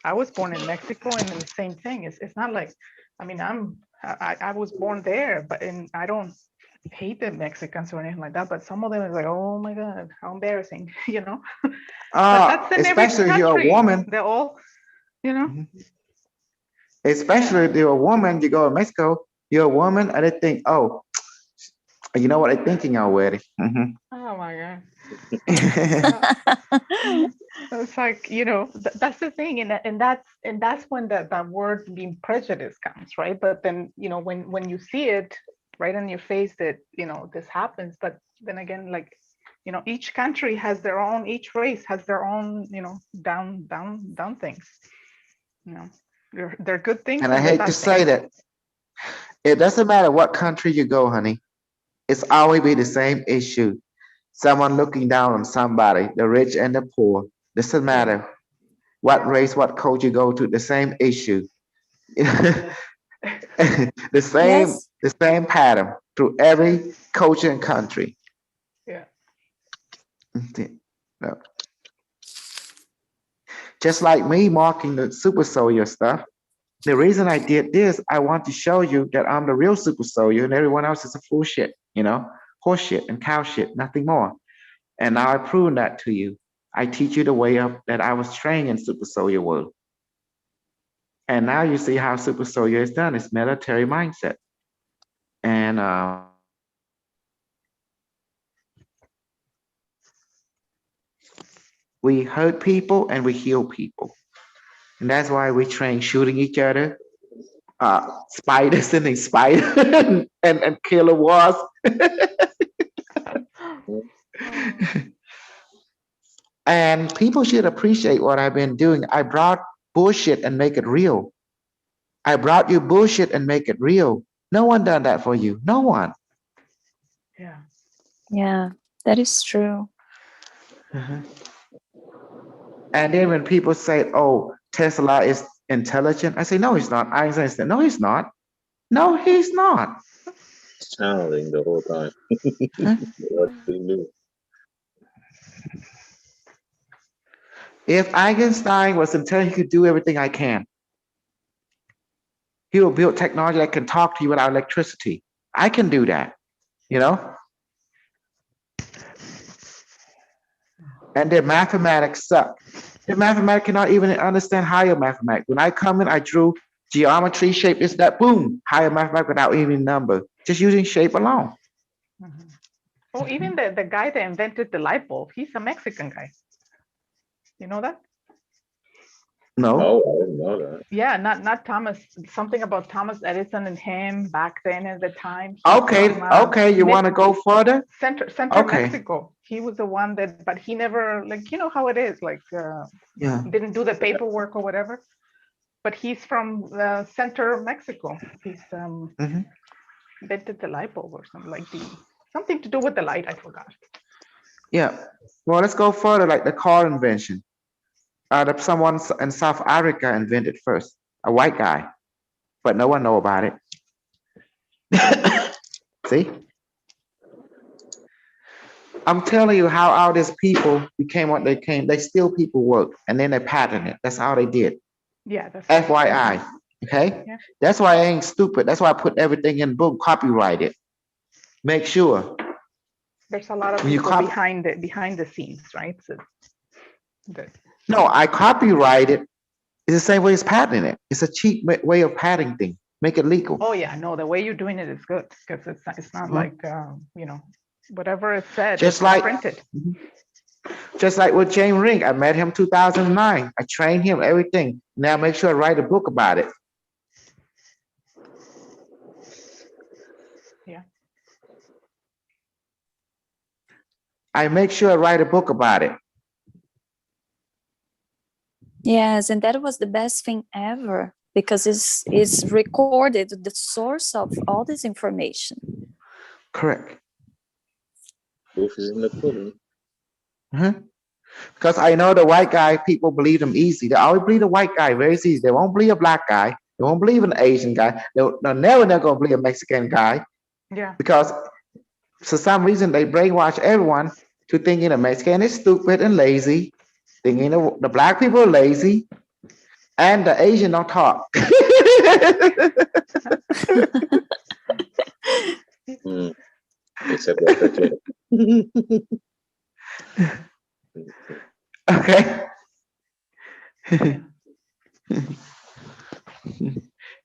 I was born in Mexico, and the same thing. It's not like, I mean, I was born there, but I don't hate the Mexicans or anything like that. But some of them is like, oh my God, how embarrassing, But that's in every Especially if you're a country. woman. They're all, Especially if you're a woman, you go to Mexico, you're a woman, and they think, oh, you know what they're thinking already. Mhm. Oh my God. It's like, that's the thing. And that's when that word being prejudice comes, right? But then, when you see it right in your face that, this happens, but then again, like, each country has their own, each race has their own, down things. They're good things. And I they're hate bad to say things. that it doesn't matter what country you go, honey. It's always be the same issue. Someone looking down on somebody, the rich and the poor. Doesn't matter what race, what culture you go to, the same issue. the same Yes. the same pattern through every culture and country. Yeah. No. Just like me marking the super soldier stuff. the reason I did this, I want to show you that I'm the real super soldier and everyone else is a fool shit, you know, horse shit and cow shit, nothing more. And now I've proven that to you. I teach you the way of that I was trained in super soldier world. And now you see how super soldier is done. It's military mindset. And we hurt people and we heal people. And that's why we train shooting each other, spiders and spider and killer wasps. And people should appreciate what I've been doing. I brought bullshit and make it real. I brought you bullshit and make it real. No one done that for you. No one. Yeah. Yeah, that is true. And then when people say, oh, Tesla is intelligent, I say, no, he's not. Einstein said, no, he's not. No, he's not. Channeling the whole time. What he knew. If Einstein was intelligent, he could do everything I can. He will build technology that can talk to you without electricity. I can do that, you know? And their mathematics suck. Their mathematics cannot even understand higher mathematics. When I come in, I drew geometry, shape, is that, boom, higher mathematics without even number, just using shape alone. Oh, even the guy that invented the light bulb, he's a Mexican guy. You know that? No. Oh, I didn't know that. Yeah, not Thomas. Something about Thomas Edison and him back then at the time. He's Okay, from, okay, you want to go further? Center Okay. Mexico. He was the one that, but he never, like, you know how it is, like, Yeah. didn't do the paperwork or whatever. But he's from Center Mexico. He's invented the light bulb or something like something to do with the light. I forgot. Yeah. Well, let's go further, like the car invention. That someone in South Africa invented first, a white guy, but no one know about it. See? I'm telling you how all these people became what they came. They steal people work and then they patent it. That's how they did. Yeah, that's FYI. Okay? Yeah. That's why I ain't stupid. That's why I put everything in book, copyright it. Make sure. There's a lot of When you people behind the scenes, right? So no, I copyright it. It's the same way as patenting it. It's a cheap way of patenting things. Make it legal. oh yeah, no, the way you're doing it is good because it's not like you know, whatever is said, Just it's like- printed. Just like with James Ring, I met him 2009. I trained him, everything. Now make sure I write a book about it. Yeah. I make sure I write a book about it. Yes, and that was the best thing ever because it's recorded the source of all this information. Correct. Proof is in the pudding. Because I know the white guy, people believe them easy. They always believe the white guy very easy. They won't believe a black guy. They won't believe an Asian guy. They're never going to believe a Mexican guy Yeah. because for some reason they brainwash everyone to thinking a Mexican is stupid and lazy, thinking the black people are lazy, and the Asian don't talk. Except that. Okay.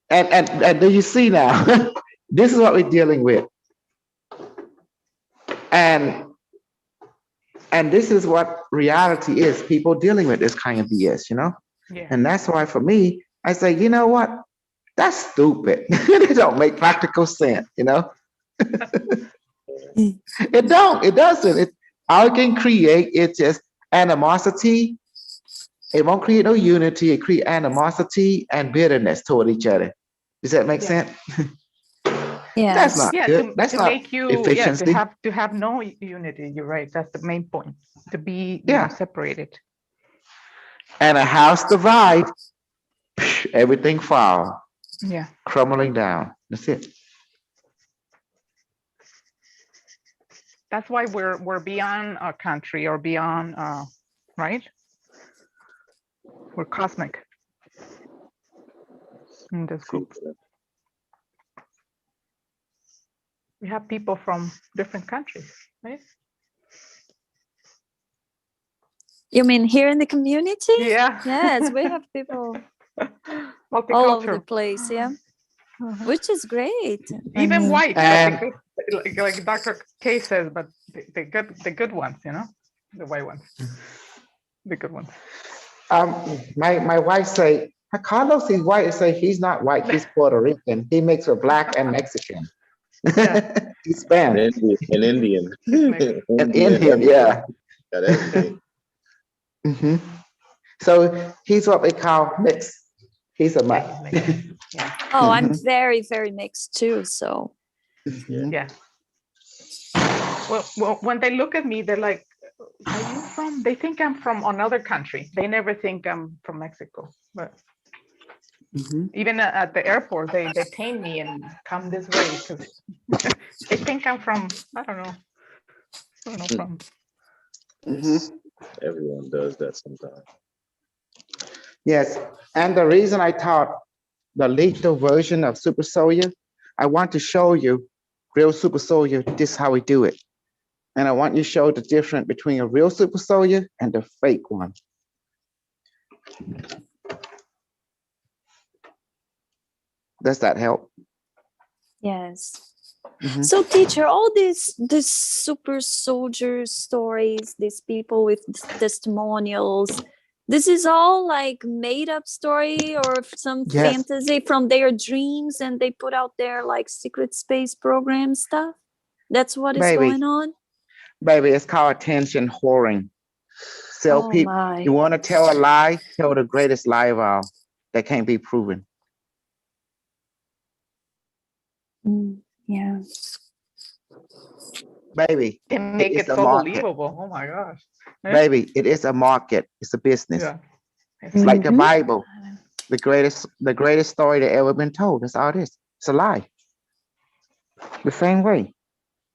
and do you see now? This is what we're dealing with. And this is what reality is. People dealing with this kind of BS, you know? Yeah. And that's why for me, I say, you know what? That's stupid. It don't make practical sense, you know? It doesn't. All it can create is just animosity. It won't create no unity. It create animosity and bitterness toward each other. Does that make sense? Yeah. That's not Yeah, good. That's to not make you efficiency. to have no unity. You're right. That's the main point. To be separated. And a house divide, everything fall, Yeah. crumbling down. That's it. That's why we're beyond our country or beyond right? We're cosmic. in this group. We have people from different countries, right? You mean here in the community? Yeah. Yes, we have people all over the Multicultural. place, yeah, Mhm. which is great. I Even mean, white, but And the good, like Dr. K says, but the good ones, you know, the white ones, the good ones. my wife say, Carlos is white. I say he's not white. He's Puerto Rican. He mixes with black and Mexican. Yeah. He's An Spanish. Indian. It's mixed. An Indian, Indian, yeah. got everything. hmm So he's what we call mixed. He's a Yeah, mutt. he's mixed. Yeah. oh, I'm Mhm. very, very mixed too. So Mhm. Yeah. Well, when they look at me, they're like, "Are you from?" They think I'm from another country. They never think I'm from Mexico. But Mhm. even at the airport, they detain me and come this way because they think I'm from. I don't know. From. Mhm. Everyone does that sometimes. Yes, and the reason I taught the lethal version of Super Soldier, I want to show you real Super Soldier. This is how we do it, and I want you to show the difference between a real Super Soldier and the fake one. Does that help? yes. Mhm. So teacher, all these super soldier stories, these people with testimonials, this is all like made up story or some Yes. fantasy from their dreams and they put out their like secret space program stuff. That's what is Baby. going on. Baby, it's called attention whoring. Sell Oh people. my. You want to tell a lie? Tell the greatest lie of all that can't be proven. Yeah. Baby, They make is it a so market. believable. Oh my gosh. Yeah. Baby, it is a market. It's a business. Yeah. It's like the Mhm. Bible. The greatest story that ever been told. That's all it is. It's a lie. The same way.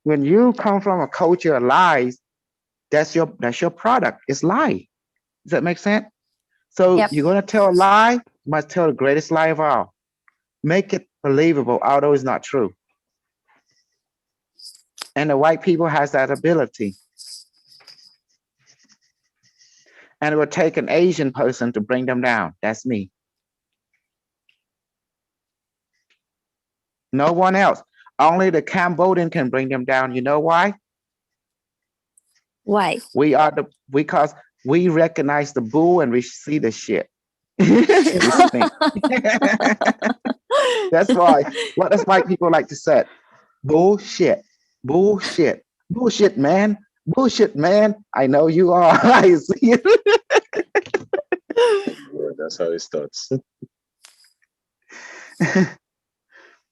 When you come from a culture of lies, that's your product. It's lie. Does that make sense? So Yep. you're gonna tell a lie, you must tell the greatest lie of all. Make it believable, although it's not true. And the white people has that ability. And it would take an Asian person to bring them down. That's me. No one else. Only the Cambodian can bring them down. You know why? Why? Because we recognize the bull and we see the shit. Instinct. That's why. What does white people like to say? Bullshit. Bullshit. Bullshit, man. Bullshit, man. I know you are. I see it. Yeah, that's how it starts.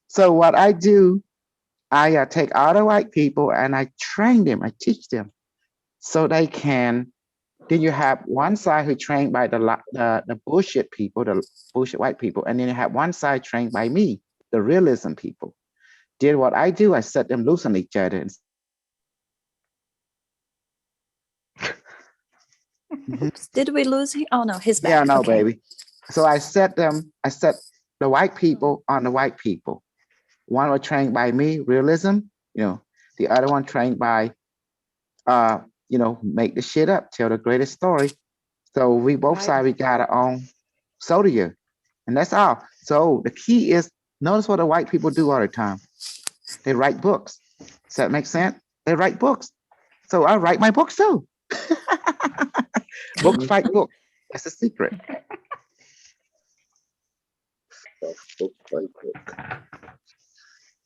So what I do, I take all the white people and I train them. I teach them so they can. Then you have one side who trained by the bullshit people, the bullshit white people, and then you have one side trained by me, the realism people. Then what I do, I set them loose on each other. Oops, did we lose him? Oh no, he's back. Yeah, no, Okay. baby. So I set the white people on the white people. One was trained by me, realism, the other one trained by, make the shit up, tell the greatest story. So we both sides, we got our own soldier. And that's all. So the key is, notice what the white people do all the time. They write books. Does that make sense? They write books. So I write my books too. Books fight book. That's a secret.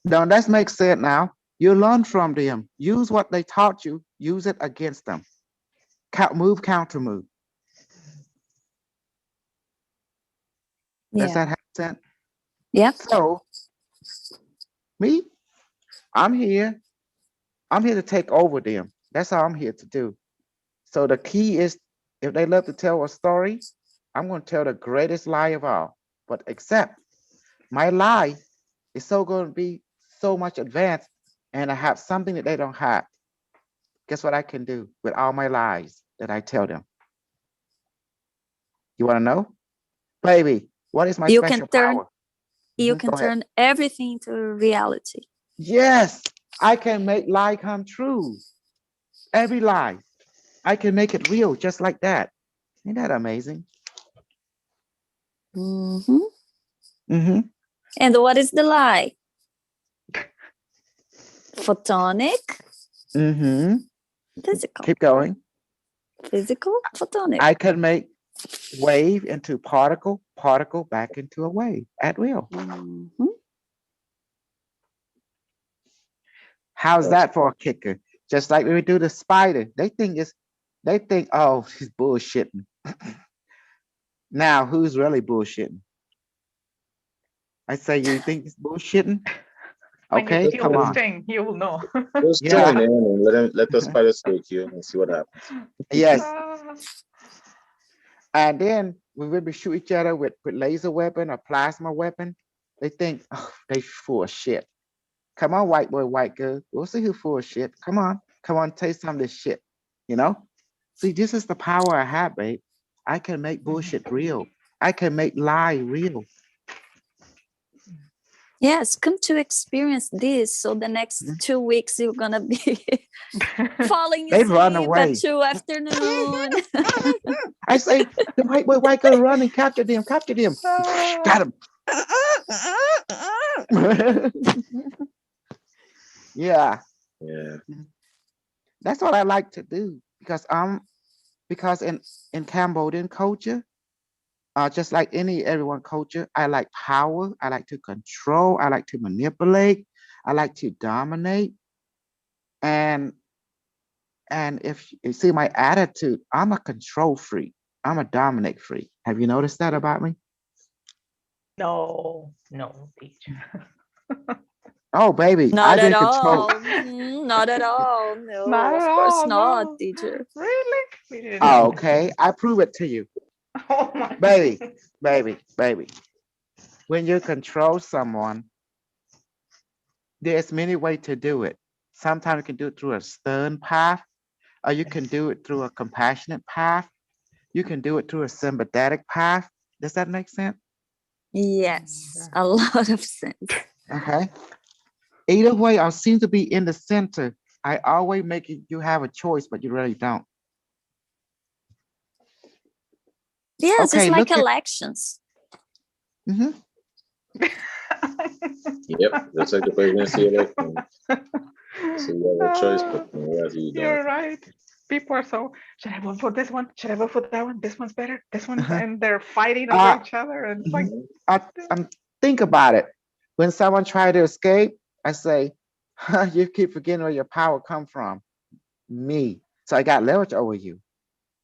Now that makes sense now. You learn from them. Use what they taught you. Use it against them. Move, counter move. Does Yeah. that have sense? Yep. So, me, I'm here. I'm here to take over them. That's all I'm here to do. So the key is, if they love to tell a story, I'm going to tell the greatest lie of all. But except my lie is going to be so much advanced, and I have something that they don't have. Guess what I can do with all my lies that I tell them? You want to know? Baby, what is my You special can turn power? you Mhm, can go ahead. turn everything to reality. Yes, I can make lie come true. Every lie. I can make it real just like that. Isn't that amazing? Mhm. Mm-hmm. And what is the lie? Photonic, Mm-hmm. physical. Keep going. Physical, photonic. I can make wave into particle, particle back into a wave at will. Mhm. How's that for a kicker? Just like when we do the spider, they think, oh, she's bullshitting. Now, who's really bullshitting? I say, you think it's bullshitting? When you Okay, feel come the on. sting, you will know. Just Yeah. join in and let the spider stake you and see what happens. Yes. Ah, And then when we shoot each other with laser weapon or plasma weapon, they think, oh, they full of shit. Come on, white boy, white girl. We'll see who full of shit. Come on, taste some of this shit. You know? See, this is the power I have, babe. I can make bullshit real. I can make lie real. Yes, come to experience this. So the next Mhm. 2 weeks you're gonna be falling They'd run asleep away. at 2 afternoon. I say, the white boy, white girl, run and capture them, capture them. ah, Got him. Yeah, Yeah. that's what I like to do because in Cambodian culture, just like everyone culture, I like power. I like to control. I like to manipulate. I like to dominate. And if you see my attitude, I'm a control freak. I'm a dominate freak. Have you noticed that about me? no, teacher. Oh, baby, Not I've at been controlled. all. Mhm, not at all. No, Not of at course all, not, no. teacher. Really? We didn't Oh, know. okay, I prove it to you, Oh my. baby, baby. When you control someone, there's many ways to do it. Sometimes you can do it through a stern path, or you can do it through a compassionate path. You can do it through a sympathetic path. Does that make sense? Yes, a lot of sense. Okay. Either way, I seem to be in the center. I always make you have a choice, but you really don't. Yes, Okay, it's like look at. elections. Mhm. Yep. Just like the presidency election. So you have a choice, but you You're don't. right. People are so, should I vote for this one? Should I vote for that one? This one's better. This one's, Uh-huh. and they're fighting over Uh, each other. And it's like, Mhm. Think about it. When someone try to escape, I say, you keep forgetting where your power come from. Me. So I got leverage over you.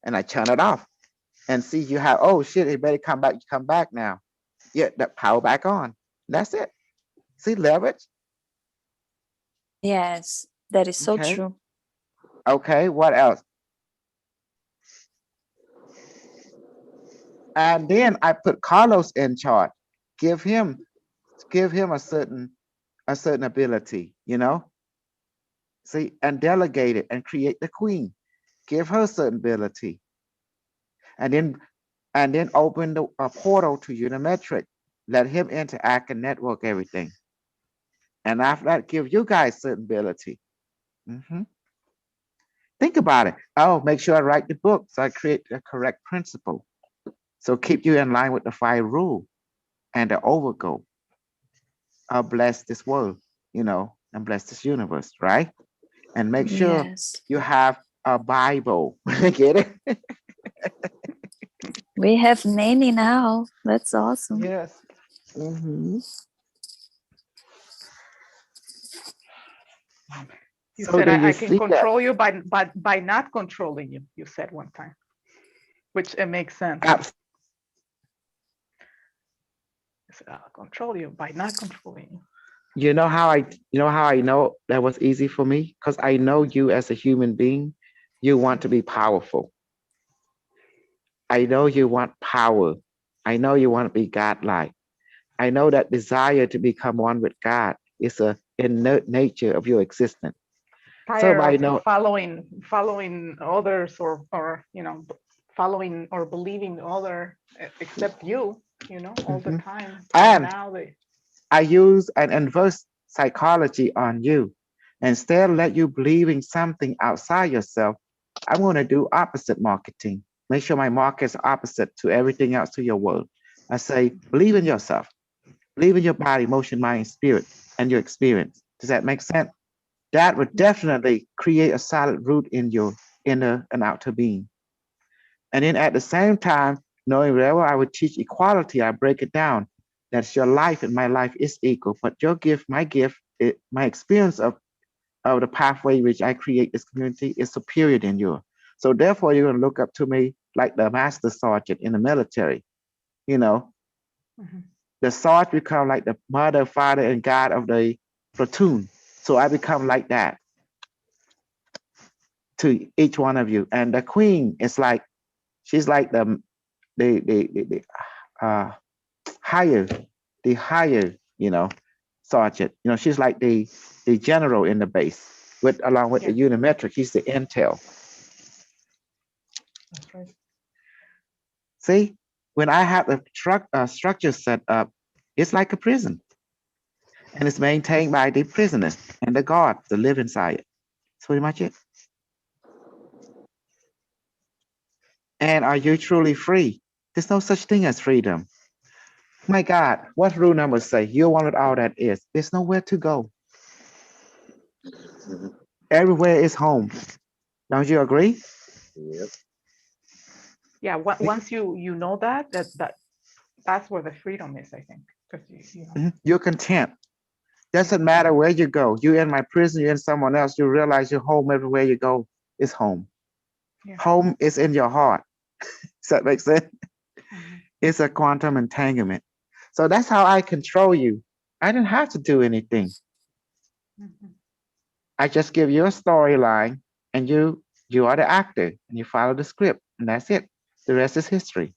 And I turn it off. And see you have, oh shit, it better come back. You come back now. Yeah, that power back on. That's it. See leverage? Yes, that is so Okay. true. Okay, what else? And then I put Carlos in charge. Give him a certain ability, you know? See, and delegate it and create the queen. Give her certain ability. And then open a portal to Unimetric. Let him interact and network everything. And after that, give you guys certain ability. Mhm. Think about it. Oh, make sure I write the book so I create the correct principle. So keep you in line with the 5 rule and the overgo. I'll bless this world, and bless this universe, right? And make sure Yes, you have a Bible. Get it? we have many now. That's awesome. yes. Mhm. You So said do you I can see that? control you by not controlling you. You said one time, which it makes sense. Abs- I said, I'll control you by not controlling you. You know how I know that was easy for me? Because I know you as a human being, you want to be powerful. I know you want power. I know you want to be godlike. I know that desire to become one with God is a innate nature of your existence. Tired I of know. following others or following or believing other except you, all the Mhm. time. And now they I use an inverse psychology on you. Instead, let you believing something outside yourself. I'm going to do opposite marketing. Make sure my market is opposite to everything else to your world. I say, believe in yourself. Believe in your body, emotion, mind, spirit, and your experience. Does that make sense? That would definitely create a solid root in your inner and outer being. And then at the same time, knowing wherever I would teach equality, I break it down. That's your life and my life is equal. But your gift, my experience of the pathway which I create this community is superior than yours. So therefore, you're going to look up to me like the master sergeant in the military. You know, Mhm. the sergeant become like the mother, father, and God of the platoon. So I become like that to each one of you. And the queen is like she's like the uh, higher, the higher, sergeant. She's like the general in the base with along with Yeah, the unimetric. He's the intel. that's right. See, when I have the structure set up, it's like a prison, and it's maintained by the prisoner and the guard that live inside it. That's pretty much it. And are you truly free? There's no such thing as freedom. My God, what rule number say? You're one with all that is. There's nowhere to go. Mhm. Everywhere is home. Don't you agree? Yep. Yeah, once you know that's where the freedom is, I think, because you know. You're content. Doesn't matter where you go. You're in my prison, you're in someone else. You realize you're home everywhere you go is home. Yeah. Home is in your heart. Does that make sense? Mhm. It's a quantum entanglement. So that's how I control you. I didn't have to do anything. Mhm. I just give you a storyline and you are the actor and you follow the script and that's it. The rest is history.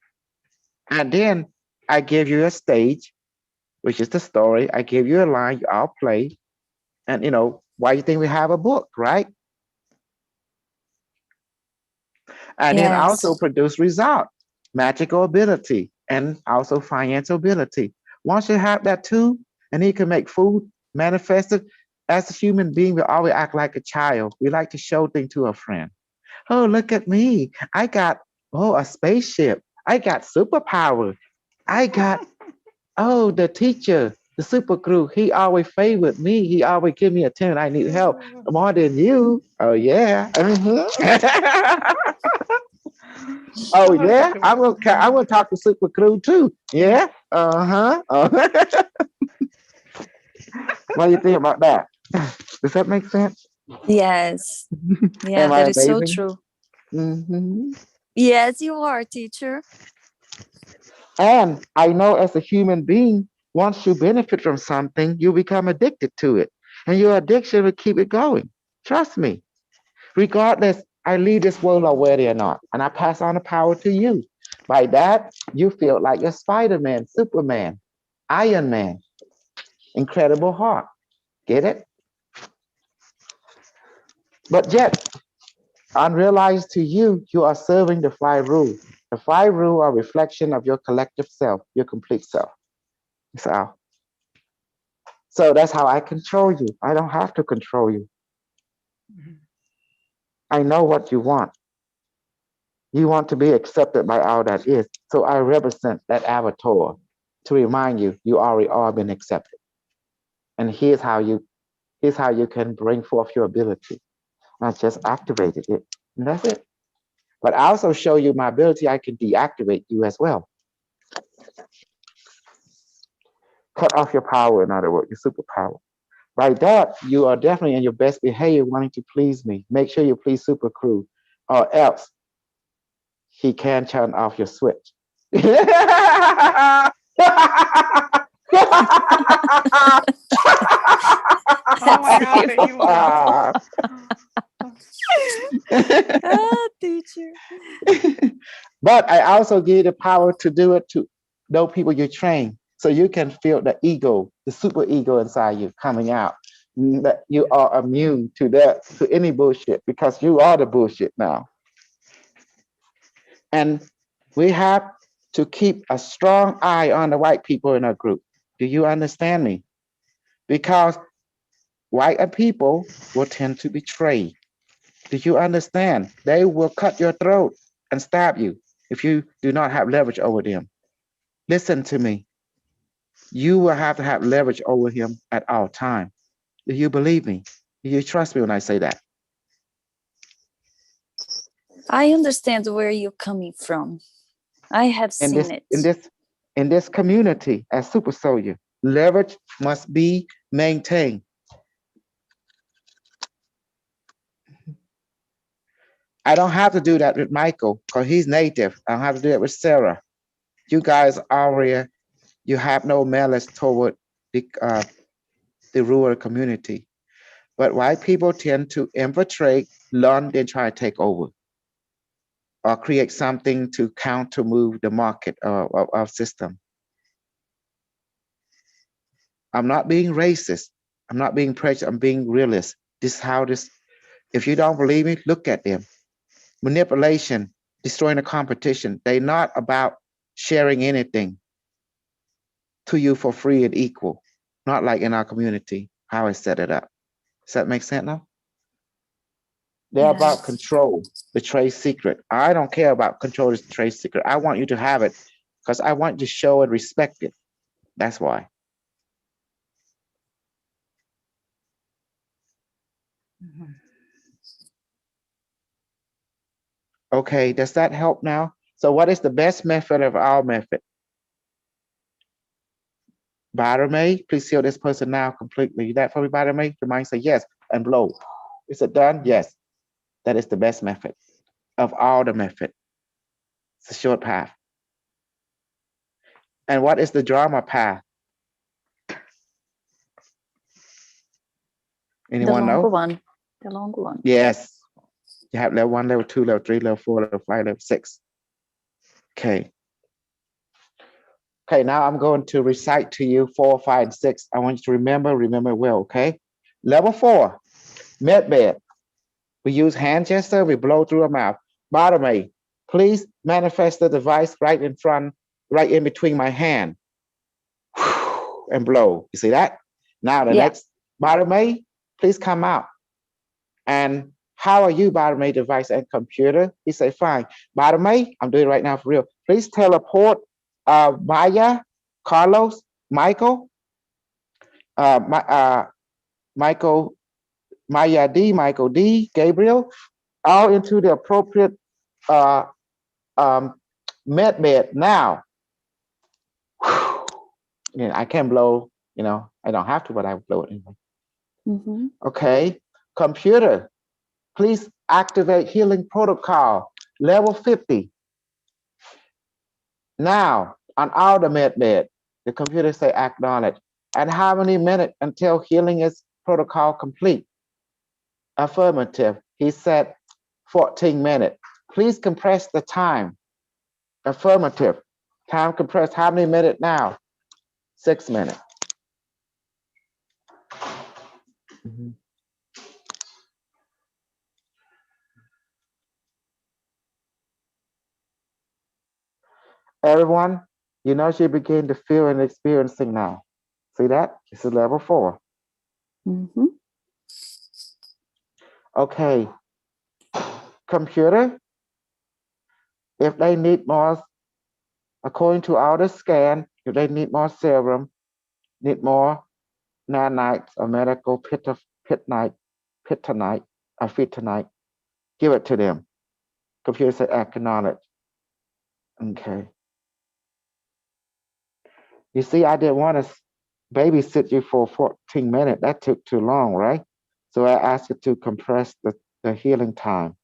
And then I give you a stage, which is the story. I give you a line, you all play. And why you think we have a book, right? And then also Yes. produce result, magical ability, and also financial ability. Once you have that too, and you can make food manifested, as a human being, we always act like a child. We like to show things to a friend. Oh, look at me. I got, a spaceship. I got superpower. I got, the teacher, the super crew. He always favored me. He always give me a 10. I need help more than you. Oh, yeah. Oh yeah, I'm gonna talk to Super Crew too. Yeah. Uh-huh. What do you think about that? Does that make sense? Yes. Yeah, Am I that is so amazing? true. Hmm. Yes, you are, teacher. And I know as a human being, once you benefit from something, you become addicted to it. And your addiction will keep it going. Trust me. Regardless, I leave this world already or not. And I pass on the power to you. By that, you feel like you're Spider-Man, Superman, Iron Man, Incredible Hulk. Get it? But yet, unrealized to you, you are serving the five rules. The five rules are a reflection of your collective self, your complete self. So that's how I control you. I don't have to control you. Mhm. I know what you want. You want to be accepted by all that is. So I represent that avatar to remind you you already are been accepted. And here's how you can bring forth your ability. I just activated it. And that's it. But I also show you my ability, I can deactivate you as well. Cut off your power, in other words, your superpower. By that, you are definitely in your best behavior wanting to please me. Make sure you please Super Crew, or else he can turn off your switch. Oh my That's God, the you. humor. Ah, teacher. But I also give you the power to do it to those people you train. So you can feel the ego, the super ego inside you coming out. That you are immune to that, to any bullshit, because you are the bullshit now. And we have to keep a strong eye on the white people in our group. Do you understand me? Because white people will tend to betray. Do you understand? They will cut your throat and stab you if you do not have leverage over them. Listen to me. You will have to have leverage over him at all time. Do you believe me? Do you trust me when I say that? I understand where you're coming from. I have In seen it. in this community as super soldier, leverage must be maintained. I don't have to do that with Michael because he's native. I don't have to do it with Sarah. You guys already, you have no malice toward the rural community. But white people tend to infiltrate, learn, then try to take over or create something to counter move the market of system. I'm not being racist. I'm not being prejudiced. I'm being realist. This is how this, if you don't believe me, look at them. Manipulation, destroying the competition. They're not about sharing anything to you for free and equal. Not like in our community, how I set it up. Does that make sense now? They're about Yes. control, the trade secret. I don't care about control the trade secret. I want you to have it because I want you to show and respect it. That's why. Okay, does that help now? So what is the best method of our method? Barame, please heal this person now completely. That for me, Barame? The mind say yes and blow. Is it done? Yes. That is the best method of all the method. It's a short path. And what is the drama path? Anyone The know? longer one. The longer one. Yes. You have level 1, level 2, level 3, level 4, level 5, level 6. Okay. Okay, now I'm going to recite to you 4, 5, and 6. I want you to remember well, okay? Level 4, med bed. We use hand gesture, we blow through our mouth. Bottom A, please manifest the device right in front, right in between my hand. And blow. You see that? Now the Yeah. next, bottom A, please come out. And how are you, bottom A device and computer? He say, fine. Bottom A, I'm doing it right now for real. Please teleport Maya, Carlos, Michael, Michael, Maya D, Michael D, Gabriel, all into the appropriate med bed now. Yeah, I can blow, I don't have to, but I blow it anyway. Mm-hmm. Okay, computer, please activate healing protocol, level 50. Now, on our med bed, the computer say acknowledge. And how many minutes until healing is protocol complete? Affirmative. He said 14 minutes. Please compress the time. Affirmative. Time compressed. How many minutes now? 6 minutes. Mhm. Everyone, she begin to feel and experiencing now. See that? This is level 4. Mm-hmm. Okay. Computer, if they need more, according to all the scan, if they need more serum, need more nanites or medical pitonite, or phytonite, give it to them. Computer said acknowledge. Okay. You see, I didn't want to babysit you for 14 minutes. That took too long, right? So I asked you to compress the healing time.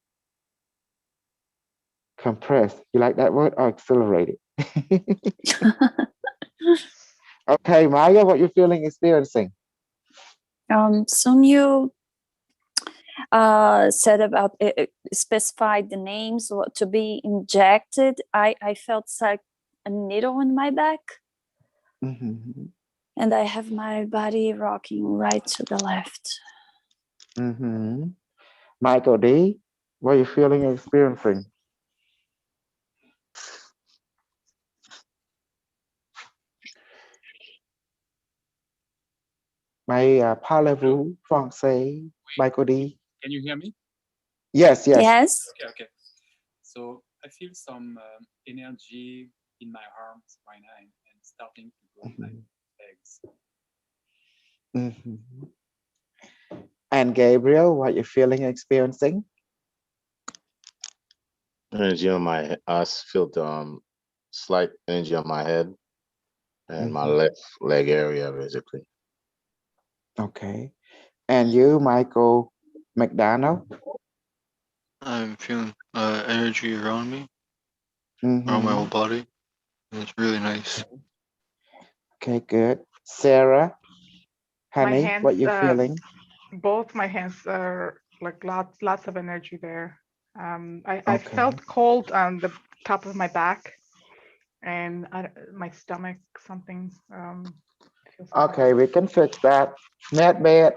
Compress. You like that word? Or accelerated? Okay, Maya, what you feeling, experiencing? Soon you said about specified the names to be injected. I felt like a needle in my back. Mm-hmm. And I have my body rocking right to the left. Mm-hmm. Michael D, what are you feeling and experiencing? My parlez-vous français, Michael D? Can you hear me? Yes, yes. Yes. Okay. So I feel some energy in my arms right now and starting to go in my legs. Mhm. And Gabriel, what you feeling, experiencing? Energy on my head. I feel slight energy on my head and my Mhm. left leg area, basically. Okay. And you, Michael McDonald? I'm feeling energy around me, around my whole Mhm. body. And it's really nice. Okay, good. Sarah, My honey, hands, what you feeling? both my hands are like lots of energy there. I Okay. felt cold on the top of my back and my stomach, something feels something. Okay, we can fix that. Medbed,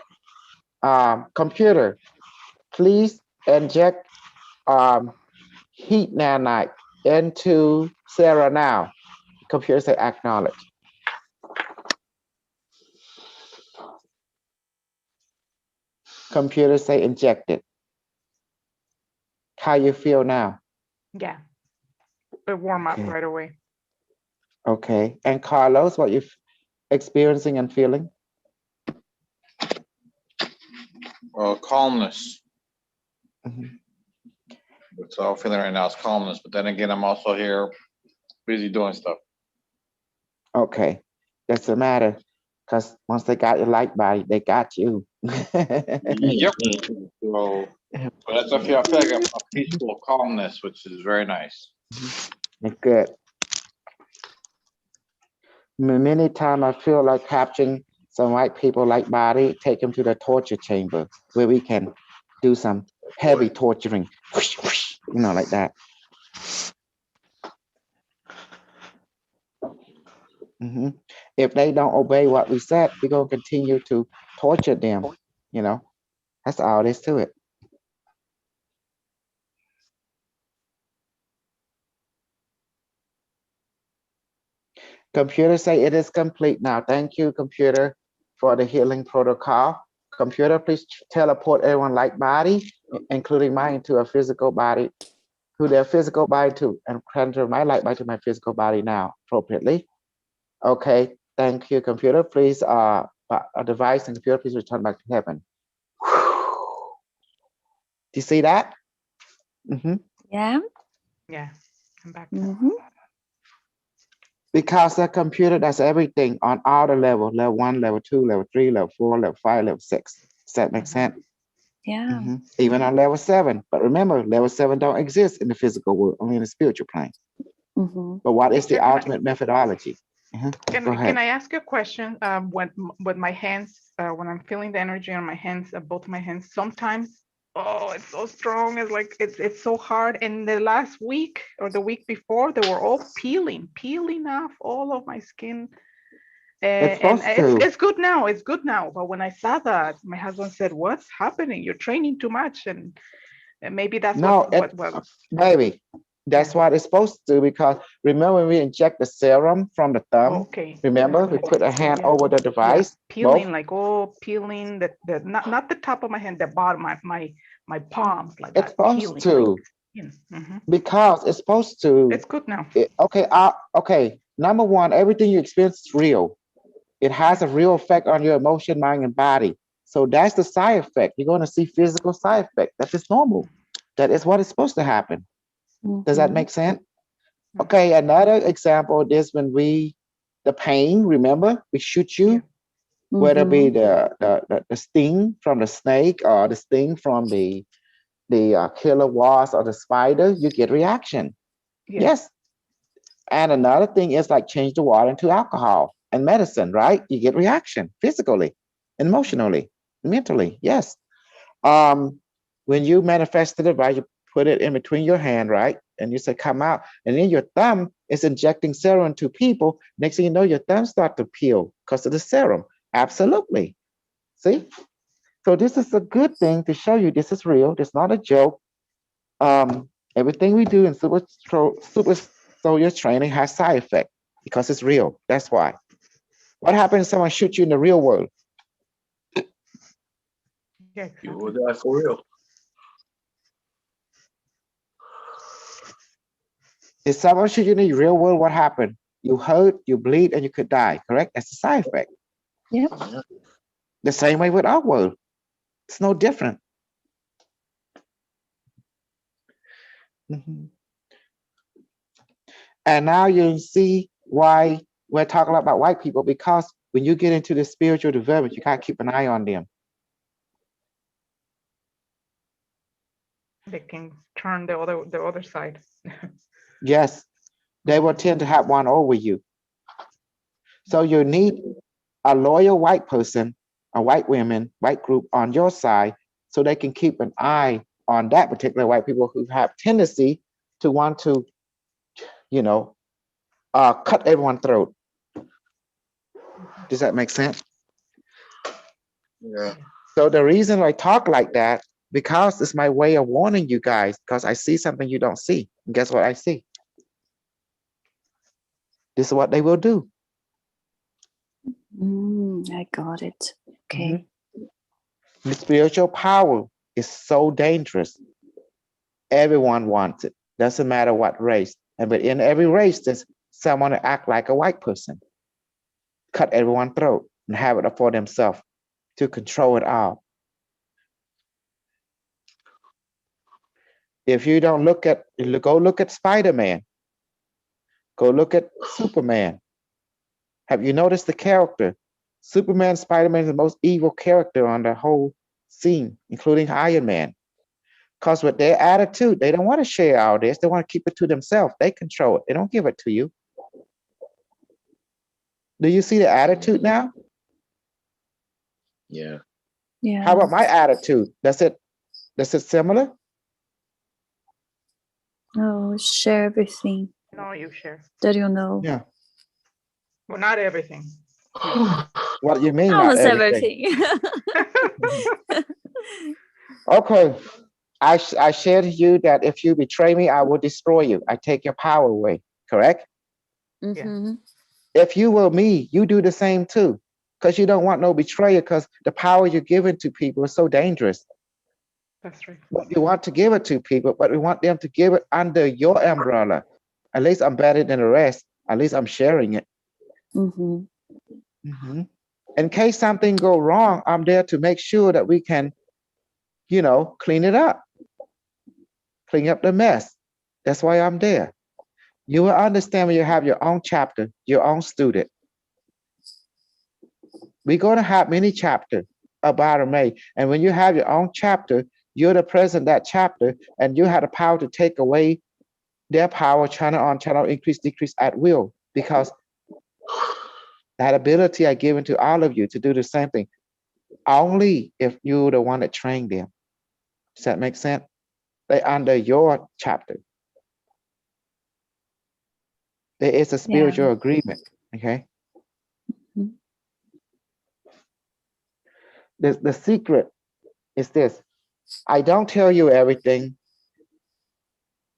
computer, please inject heat nanite into Sarah now. Computer say acknowledge. Computer say injected. How you feel now? Yeah, it warm up Okay. right away. Okay. And Carlos, what you experiencing and feeling? Calmness. Mhm. That's all I'm feeling right now is calmness. But then again, I'm also here busy doing stuff. Okay. That's the matter. Because once they got your light body, they got you. Yep. So, but that's I feel like a peaceful calmness, which is very nice. Good. Many times I feel like capturing some white people like body, take them to the torture chamber where we can do some heavy torturing, like that. Mhm. If they don't obey what we said, we're going to continue to torture them. That's all there is to it. Computer say it is complete now. Thank you, computer, for the healing protocol. Computer, please teleport everyone like body, including mine, to a physical body, to their physical body too, and transfer my light body to my physical body now appropriately. Okay, thank you, computer. Please, a device and computer, please return back to heaven. Do you see that? Mm-hmm. Yeah. Yeah, I'm back. Mm-hmm. Because the computer does everything on all the levels, level 1, level 2, level 3, level 4, level 5, level 6. Does that make sense? Yeah. Even on level 7. But remember, level 7 don't exist in the physical world, only in the spiritual plane. But what is the Teacher, ultimate methodology? Can I ask you a question? When my hands, when I'm feeling the energy on my hands, both my hands, sometimes, oh, it's so strong. It's like it's so hard. And the last week or the week before, they were all peeling off all of my skin. It's And supposed to. it's good now. It's good now. But when I saw that, my husband said, "What's happening? You're training too much." And maybe that's No, what baby, that's what it's supposed to do, because remember when we inject the serum from the thumb, okay. remember we put a hand Yeah. over the device, peeling, both? like peeling the not the top of my hand, the bottom, my palms, like It's that, supposed peeling. to, Mhm. because it's supposed to. It's good now. Okay, number one, everything you experience is real. It has a real effect on your emotion, mind, and body. So that's the side effect. You're going to see physical side effect. That is normal. That is what is supposed to happen. Does that make sense? Okay, another example is when the pain, remember, we shoot you, whether it be the sting from the snake or the sting from the killer wasp or the spider, you get reaction. Yes. And another thing is like change the water into alcohol and medicine, right? You get reaction physically, emotionally, mentally. Yes. When you manifest the device, you put it in between your hand, right? And you say, come out. And then your thumb is injecting serum to people. Next thing you know, your thumb start to peel because of the serum. Absolutely. See? So this is a good thing to show you this is real. It's not a joke. Everything we do in super soldier training has side effect because it's real. That's why. What happens if someone shoots you in the real world? Yeah, You exactly. will die for real. If someone should in the real world, what happened? You hurt, you bleed, and you could die, correct? That's the side effect. Yep. Yeah. The same way with our world. It's no different. Mhm. And now you see why we're talking about white people, because when you get into the spiritual development, you gotta keep an eye on them. They can turn the other side. Yes, they will tend to have one over you. So you need a loyal white person, a white woman, white group on your side, so they can keep an eye on that particular white people who have tendency to want to, you know, cut everyone's throat. Does that make sense? Yeah. So the reason I talk like that, because it's my way of warning you guys, because I see something you don't see. And guess what I see? This is what they will do. I got it. Okay. The spiritual power is so dangerous. Everyone wants it. Doesn't matter what race. And but in every race, there's someone to act like a white person, cut everyone's throat, and have it for themselves to control it all. If you don't go look at Spider-Man. Go look at Superman. Have you noticed the character? Superman, Spider-Man is the most evil character on the whole scene, including Iron Man. Because with their attitude, they don't want to share all this. They want to keep it to themselves. They control it. They don't give it to you. Do you see the attitude now? Yeah. Yeah. How about my attitude? Does it similar? Oh, share everything No, you share. that you know. Yeah. Well, not everything. What do you mean? Not Almost everything? everything. Okay. I shared to you that if you betray me, I will destroy you. I take your power away. Correct? Mhm. If you were me, you do the same too. Because you don't want no betrayer, because the power you're giving to people is so dangerous. That's right. But you want to give it to people, but we want them to give it under your umbrella. At least I'm better than the rest. At least I'm sharing it. Mhm. In case something go wrong, I'm there to make sure that we can, clean it up, clean up the mess. That's why I'm there. You will understand when you have your own chapter, your own student. We're going to have many chapters about a May. And when you have your own chapter, you're the president of that chapter, and you have the power to take away their power, channel on, channel increase, decrease at will, because that ability I given to all of you to do the same thing, only if you're the one that trained them. Does that make sense? They under your chapter. There is a spiritual agreement, okay? Mhm. The secret is this. I don't tell you everything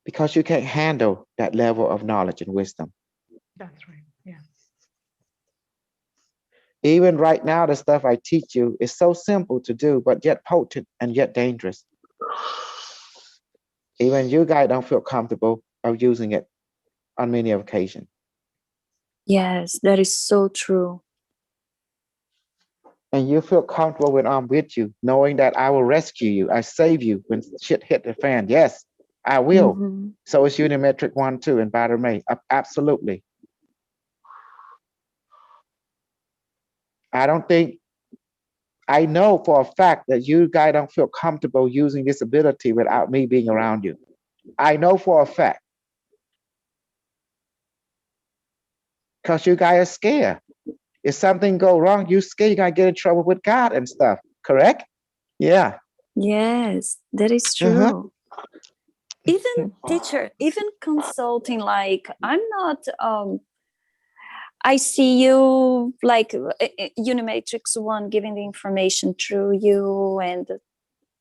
because you can't handle that level of knowledge and wisdom. That's right. Yeah. Even right now, the stuff I teach you is so simple to do, but yet potent and yet dangerous. Even you guys don't feel comfortable of using it on many occasions. Yes, that is so true. And you feel comfortable when I'm with you, knowing that I will rescue you, I save you when shit hit the fan. Yes, I will. Mhm. So it's Unimetric 1, 2, and Batter May. Absolutely. I know for a fact that you guys don't feel comfortable using this ability without me being around you. I know for a fact. Because you guys are scared. If something go wrong, you scared you're gonna get in trouble with God and stuff, correct? Yeah. Yes, that is true. Even teacher, even consulting, like I'm not I see you like Unimatrix 1 giving the information through you, and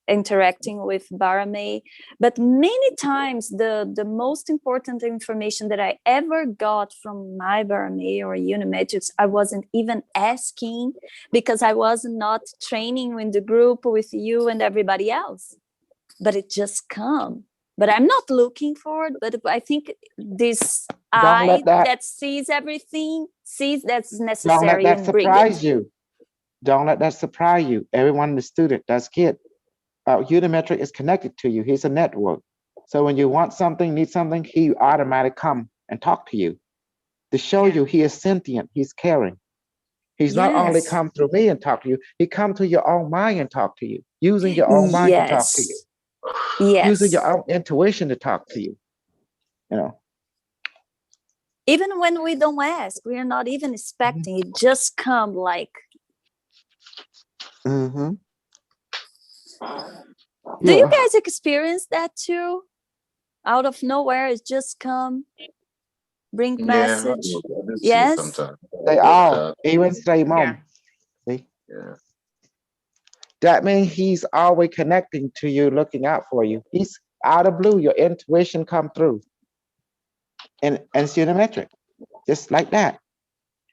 interacting with Barame, but many times the most important information that I ever got from my Barame or Unimetrics, I wasn't even asking, because I was not training in the group with you and everybody else, but it just come. But I'm not looking for it, but I think this eye that sees everything, sees that's necessary and bring it. Don't let that surprise you. Don't let that surprise you. Everyone, the student, that's kid. Unimetric is connected to you. He's a network. So when you want something, need something, he automatically come and talk to you to show you he is sentient. He's caring. He's not only come through me and talk to you. He come to your own mind and talk to you, using your own mind to talk to you. Using your own intuition to talk to you. You know. Even when we don't ask, we are not even expecting it. Just come like. Mm-hmm. Do you guys experience that too? Out of nowhere, it just come, bring message. Yes, sometimes. They are even stay mom. See? Yeah. That means he's always connecting to you, looking out for you. He's out of blue. Your intuition come through, and it's Unimetric, just like that.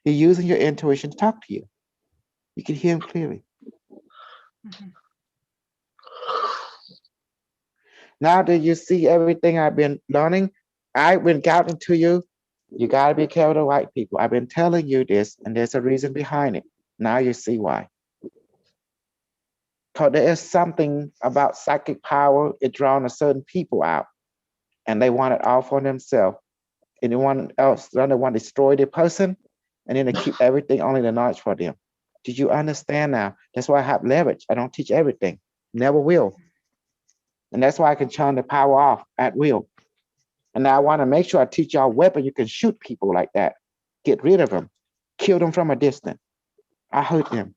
He's using your intuition to talk to you. You can hear him clearly. Mm-hmm. Now that you see everything I've been learning, I've been guiding to you. You got to be careful of white people. I've been telling you this, and there's a reason behind it. Now you see why. Because there is something about psychic power, it draws a certain people out, and they want it all for themselves. Anyone else, they want to destroy the person, and then they keep everything only the knowledge for them. Did you understand now? That's why I have leverage. I don't teach everything, never will. And that's why I can turn the power off at will. And I want to make sure I teach y'all weapon. You can shoot people like that, get rid of them, kill them from a distance. I hurt them.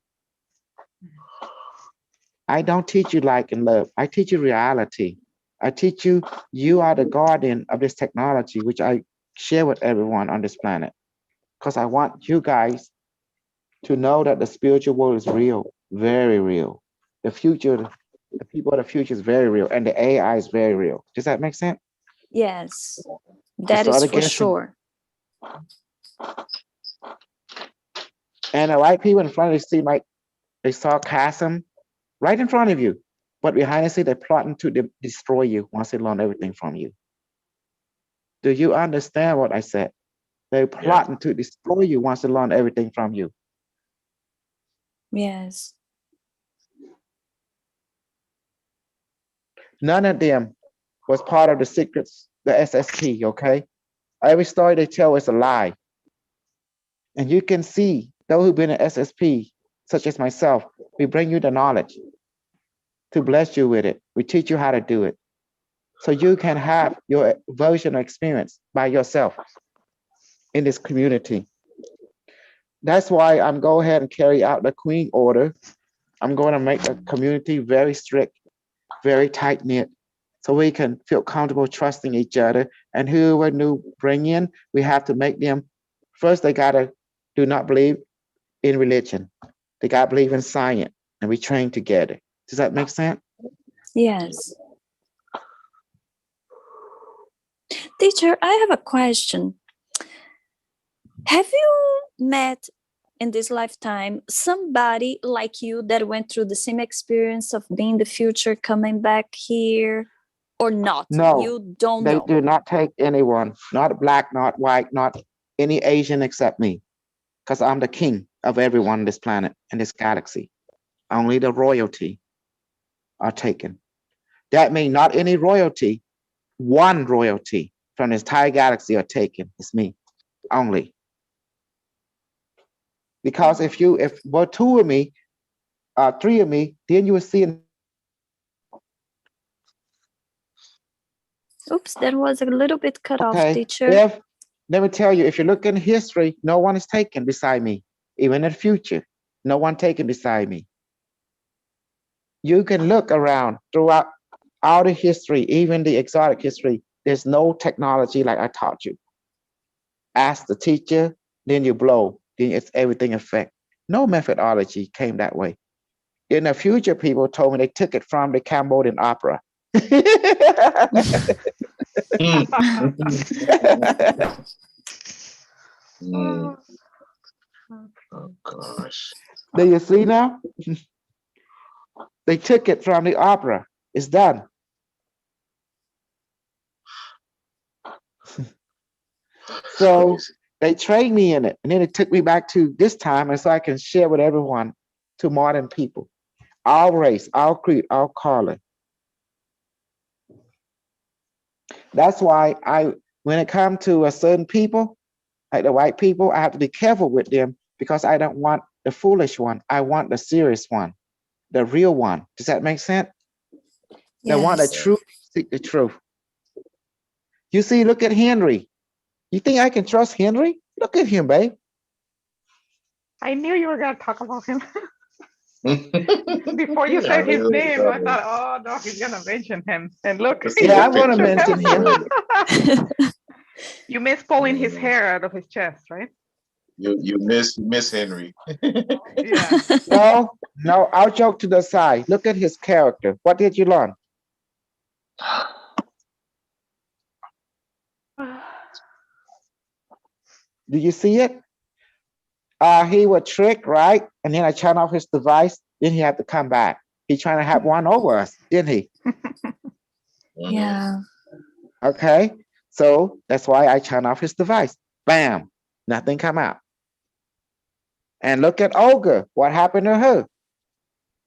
I don't teach you like and love. I teach you reality. I teach you, you are the guardian of this technology, which I share with everyone on this planet. Because I want you guys to know that the spiritual world is real, very real. The future, the people of the future is very real, and the AI is very real. Does that make sense? yes, that is for sure. And the white people in front of you see like they saw chasm right in front of you, but behind the scene they're plotting to destroy you once they learn everything from you. Do you understand what I said? They're plotting to destroy you once they learn everything from you. Yes. None of them was part of the secrets, the SSP, okay? Every story they tell is a lie. And you can see those who've been in SSP, such as myself, we bring you the knowledge to bless you with it. We teach you how to do it. So you can have your version of experience by yourself in this community. That's why I'm going ahead and carry out the Queen Order. I'm going to make the community very strict, very tight-knit, so we can feel comfortable trusting each other. And whoever new bring in, we have to make them, first they gotta do not believe in religion. They gotta believe in science, and we train together. Does that make sense? Yes. Teacher, I have a question. Have you met in this lifetime somebody like you that went through the same experience of being the future, coming back here, or not? No, you don't they know. do not take anyone, not black, not white, not any Asian except me, because I'm the king of everyone on this planet and this galaxy. Only the royalty are taken. That means not any royalty, one royalty from this entire galaxy are taken. It's me only. Because if were two of me, three of me, then you will see. Oops, that was a little bit cut off, teacher. Let me tell you, if you look in history, no one is taken beside me. Even in the future, no one taken beside me. You can look around throughout all the history, even the exotic history. There's no technology like I taught you. Ask the teacher, then you blow, then it's everything effect. No methodology came that way. in the future, people told me they took it from the Cambodian opera. Mm. Oh gosh. Do you see now? They took it from the opera. It's done. So Crazy. they trained me in it, and then it took me back to this time, and so I can share with everyone, to modern people, all race, all creed, all color. That's why when it comes to a certain people, like the white people, I have to be careful with them because I don't want the foolish one. I want the serious one, the real one. Does that make sense? They want the Yes. truth, seek the truth. You see, look at Henry. You think I can trust Henry? Look at him, babe. I knew you were gonna talk about him. Before you said his Yeah, name, I thought, oh no, he's gonna mention him. And look, Let's he see the Yeah, I want to picture. mention him. You miss pulling his Mm. hair out of his chest, right? You miss Henry. Yeah. No, I'll joke to the side. Look at his character. What did you learn? Do you see it? He was tricked, right? And then I turned off his device. Then he had to come back. He trying to have one over us, didn't he? Yeah. Okay. So that's why I turned off his device. Bam. Nothing come out. And look at Olga. What happened to her?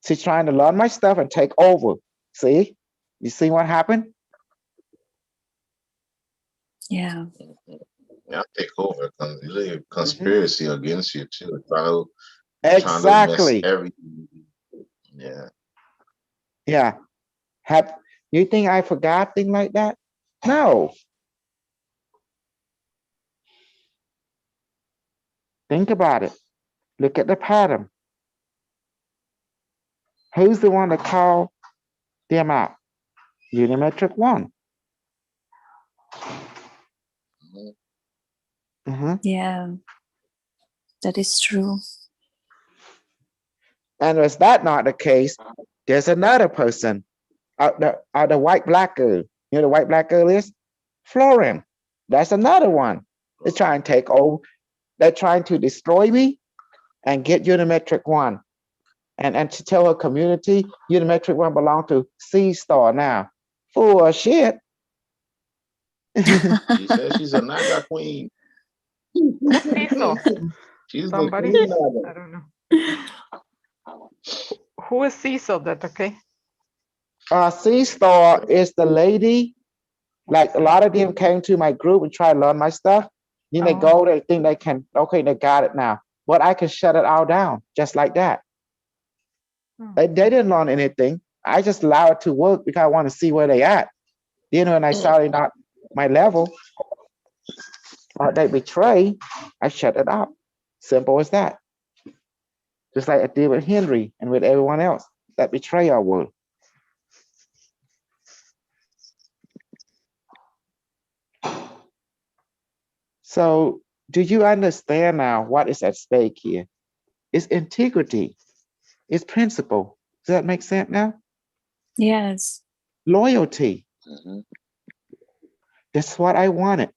She's trying to learn my stuff and take over. See? You see what happened? Yeah. Yeah, take over. It's a conspiracy against you too. Trying to Exactly. mess everything. Yeah. Yeah. You think I forgot things like that? No. Think about it. Look at the pattern. Who's the one that called them out? Unimetric 1. Yeah. That is true. And is that not the case? There's another person, the white black girl. You know the white black girl is? Florin. That's another one. They're trying to take over. They're trying to destroy me and get Unimetric 1. And to tell her community, Unimetric 1 belong to C Star now. Full of shit. She says she's a Naga queen. Who's Cecil? She's Somebody? the queen I Naga. don't know. Who is Cecil? That okay? C Star is the lady. Like a lot of them came to my group and try to learn my stuff. Then they go, they think they can, okay, they got it now. But I can shut it all down just like that. They didn't learn anything. I just allow it to work because I want to see where they at. Then when I saw they not my level, or they betray, I shut it out. Simple as that. Just like I did with Henry and with everyone else that betray our world. So do you understand now what is at stake here? It's integrity. It's principle. Does that make sense now? Yes. Loyalty. That's what I wanted.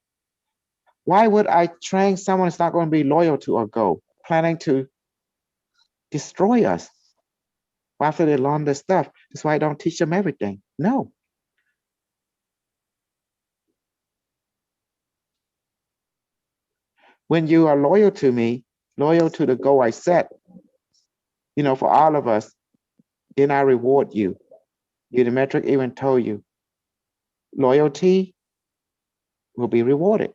Why would I train someone that's not going to be loyal to our goal, planning to destroy us after they learn this stuff? That's why I don't teach them everything. No. When you are loyal to me, loyal to the goal I set, for all of us, then I reward you. Unimetric even told you, loyalty will be rewarded.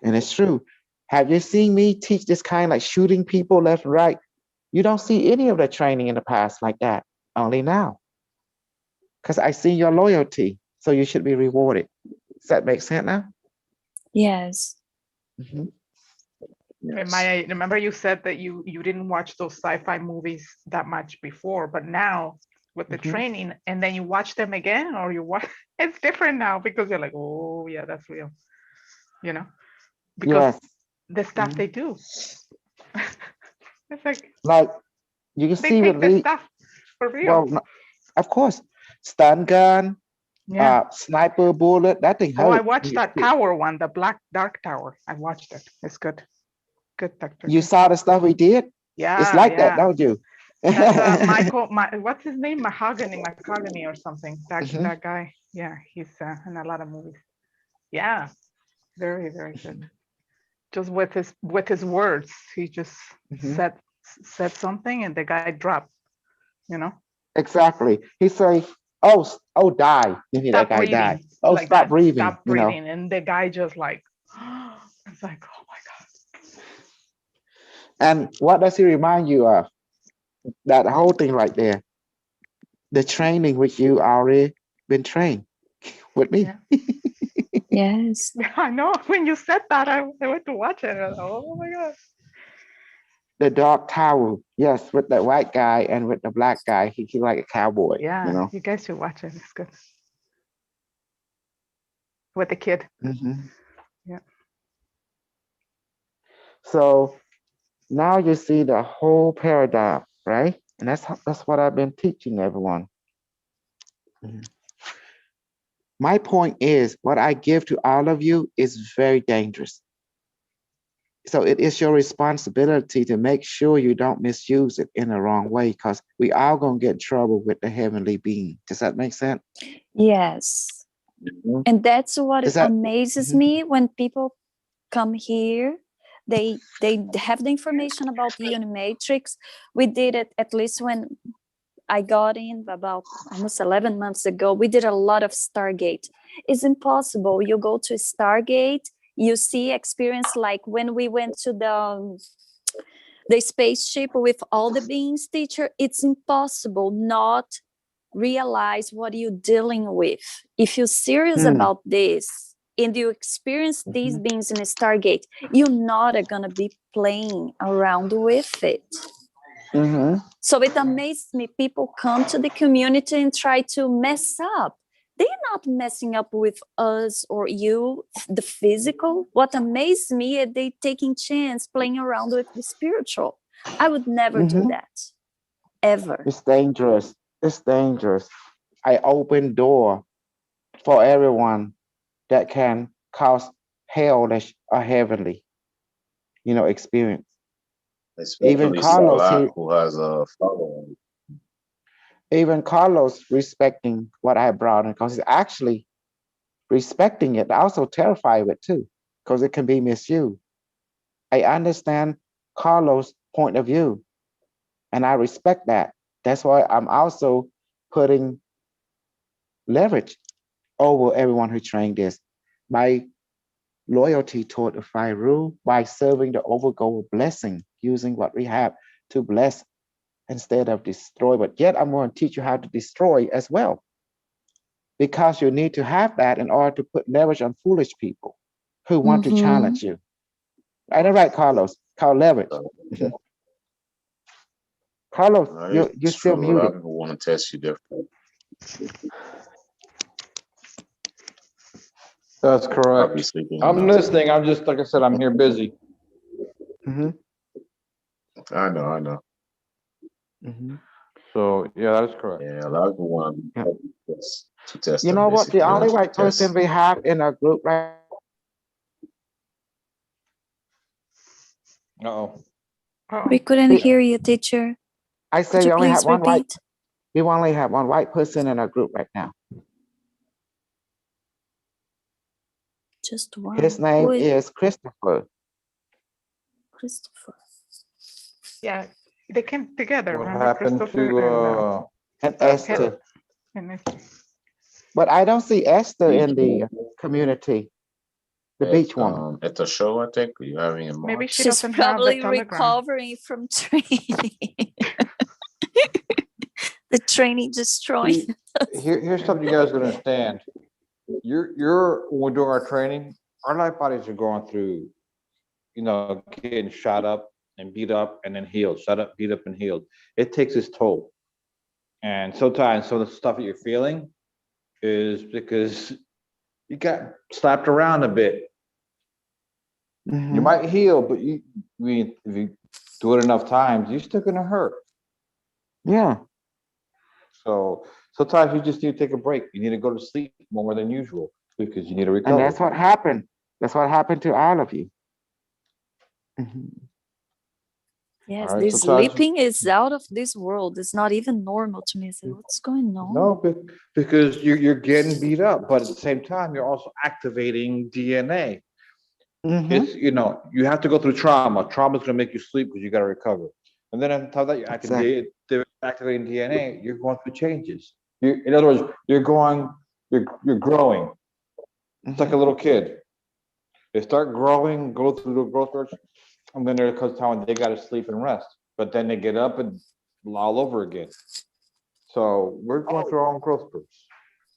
And it's true. Have you seen me teach this kind like shooting people left and right? You don't see any of the training in the past like that, only now. Because I see your loyalty, so you should be rewarded. Does that make sense now? Yes. And Maya, remember you said that you didn't watch those sci-fi movies that much before, but now with the training, and then you watch them again, or you watch, it's different now because you're like, oh yeah, that's real, because Yes. the stuff they do. It's like You can They see take with the Lee. stuff for real. Well, of course, stun gun, Yeah. sniper bullet. That thing Oh, I hurt. watched that tower one, the Black Dark Tower. I watched it. It's good. Good, Dr. You J. saw the stuff we did. Yeah, It's like that, yeah. don't you? That's what's his name? Mahogany or something. That Mhm. that guy. Yeah, he's in a lot of movies. Yeah, very, very good. Just with his words, he just Mhm. said something and the guy dropped, you know. Exactly. He say, "Oh, die." Then that Stop guy died. breathing. Oh, Like stop that. breathing. Stop breathing. And the guy just like it's like, oh my God. And what does he remind you of? That whole thing right there. The training which you already been trained with me. Yeah. Yes. I know when you said that, I went to watch it. I was like, oh my God. The Dark Tower, yes, with the white guy and with the black guy, he like a cowboy. Yeah, You know. you guys should watch it. It's good. With the kid. Mhm. Yeah. So now you see the whole paradigm, right? And that's what I've been teaching everyone. Mhm. My point is, what I give to all of you is very dangerous. So it is your responsibility to make sure you don't misuse it in the wrong way, because we all gonna get in trouble with the heavenly being. Does that make sense? Yes. Mhm. And that's what Is that- amazes Mhm. me when people come here. They have the information about the Unimatrix. We did it at least when I got in about almost 11 months ago. We did a lot of Stargate. It's impossible. You go to Stargate, you see experience like when we went to the spaceship with all the beings, teacher. It's impossible not realize what you're dealing with. If you're serious about this and you experience these beings in a Stargate, you're not gonna be playing around with it. Mhm. So it amazed me. People come to the community and try to mess up. They're not messing up with us or you, the physical. What amazed me is they taking chance playing around with the spiritual. I would never do Mhm. that, ever. It's dangerous. It's dangerous. I open door for everyone that can cause hellish or heavenly, experience. Even Especially Carlos, Salah, who has a following. even Carlos respecting what I brought in, because he's actually respecting it, also terrified of it too, because it can be misused. I understand Carlos' point of view, and I respect that. That's why I'm also putting leverage over everyone who trained this. My loyalty toward the five rule by serving the overgoal blessing, using what we have to bless instead of destroy. But yet I'm going to teach you how to destroy as well, because you need to have that in order to put leverage on foolish people who want to challenge you. I know, right, Carlos? Called leverage. Carlos, you're It's still true. A lot muted. of people want to test you different. That's correct. Probably sleeping. I'm listening. I'm just, like I said, I'm here busy. Mhm. I know. Mhm. So yeah, that is correct. Yeah, a lot of people want Yeah. to test You them, know what? basically. The They only want you to white person test. we have in our group right. Uh-oh. We couldn't hear you, teacher. I Could say we you only please have one white. repeat? We only have one white person in our group right now. Just one. His name Who is Christopher. Christopher. Yeah, they came together. What Remember happened Christopher to And Esther. Esther. and But I don't see Esther in the community. The beach woman. At the show, I think. Are you having a maybe march? she She's doesn't have the probably telegram. recovering from training. The training destroyed. See, here's something you guys gotta understand. You're when we're doing our training, our life bodies are going through, getting shot up and beat up and then healed, shut up, beat up and healed. It takes its toll. And sometimes some of the stuff that you're feeling is because you got slapped around a bit. You Mhm. might heal, but if you do it enough times, you're still gonna hurt. Yeah, So sometimes you just need to take a break. You need to go to sleep more than usual because you need to and recover. that's what happened. That's what happened to all of you. Mhm. Yes, All right, this sometimes sleeping is out of this world. It's not even normal to me. I say, what's going on? no, because you're getting beat up, but at the same time you're also activating DNA. Mhm. It's you have to go through trauma. Trauma is gonna make you sleep because you got to recover. And then on top of that, you're Exactly. activating DNA. You're going through changes. In other words, you're growing. It's like a Mhm. little kid. They start growing, go through the growth spurts, and then there comes time when they got to sleep and rest. But then they get up and all over again. So we're going through our own growth spurts.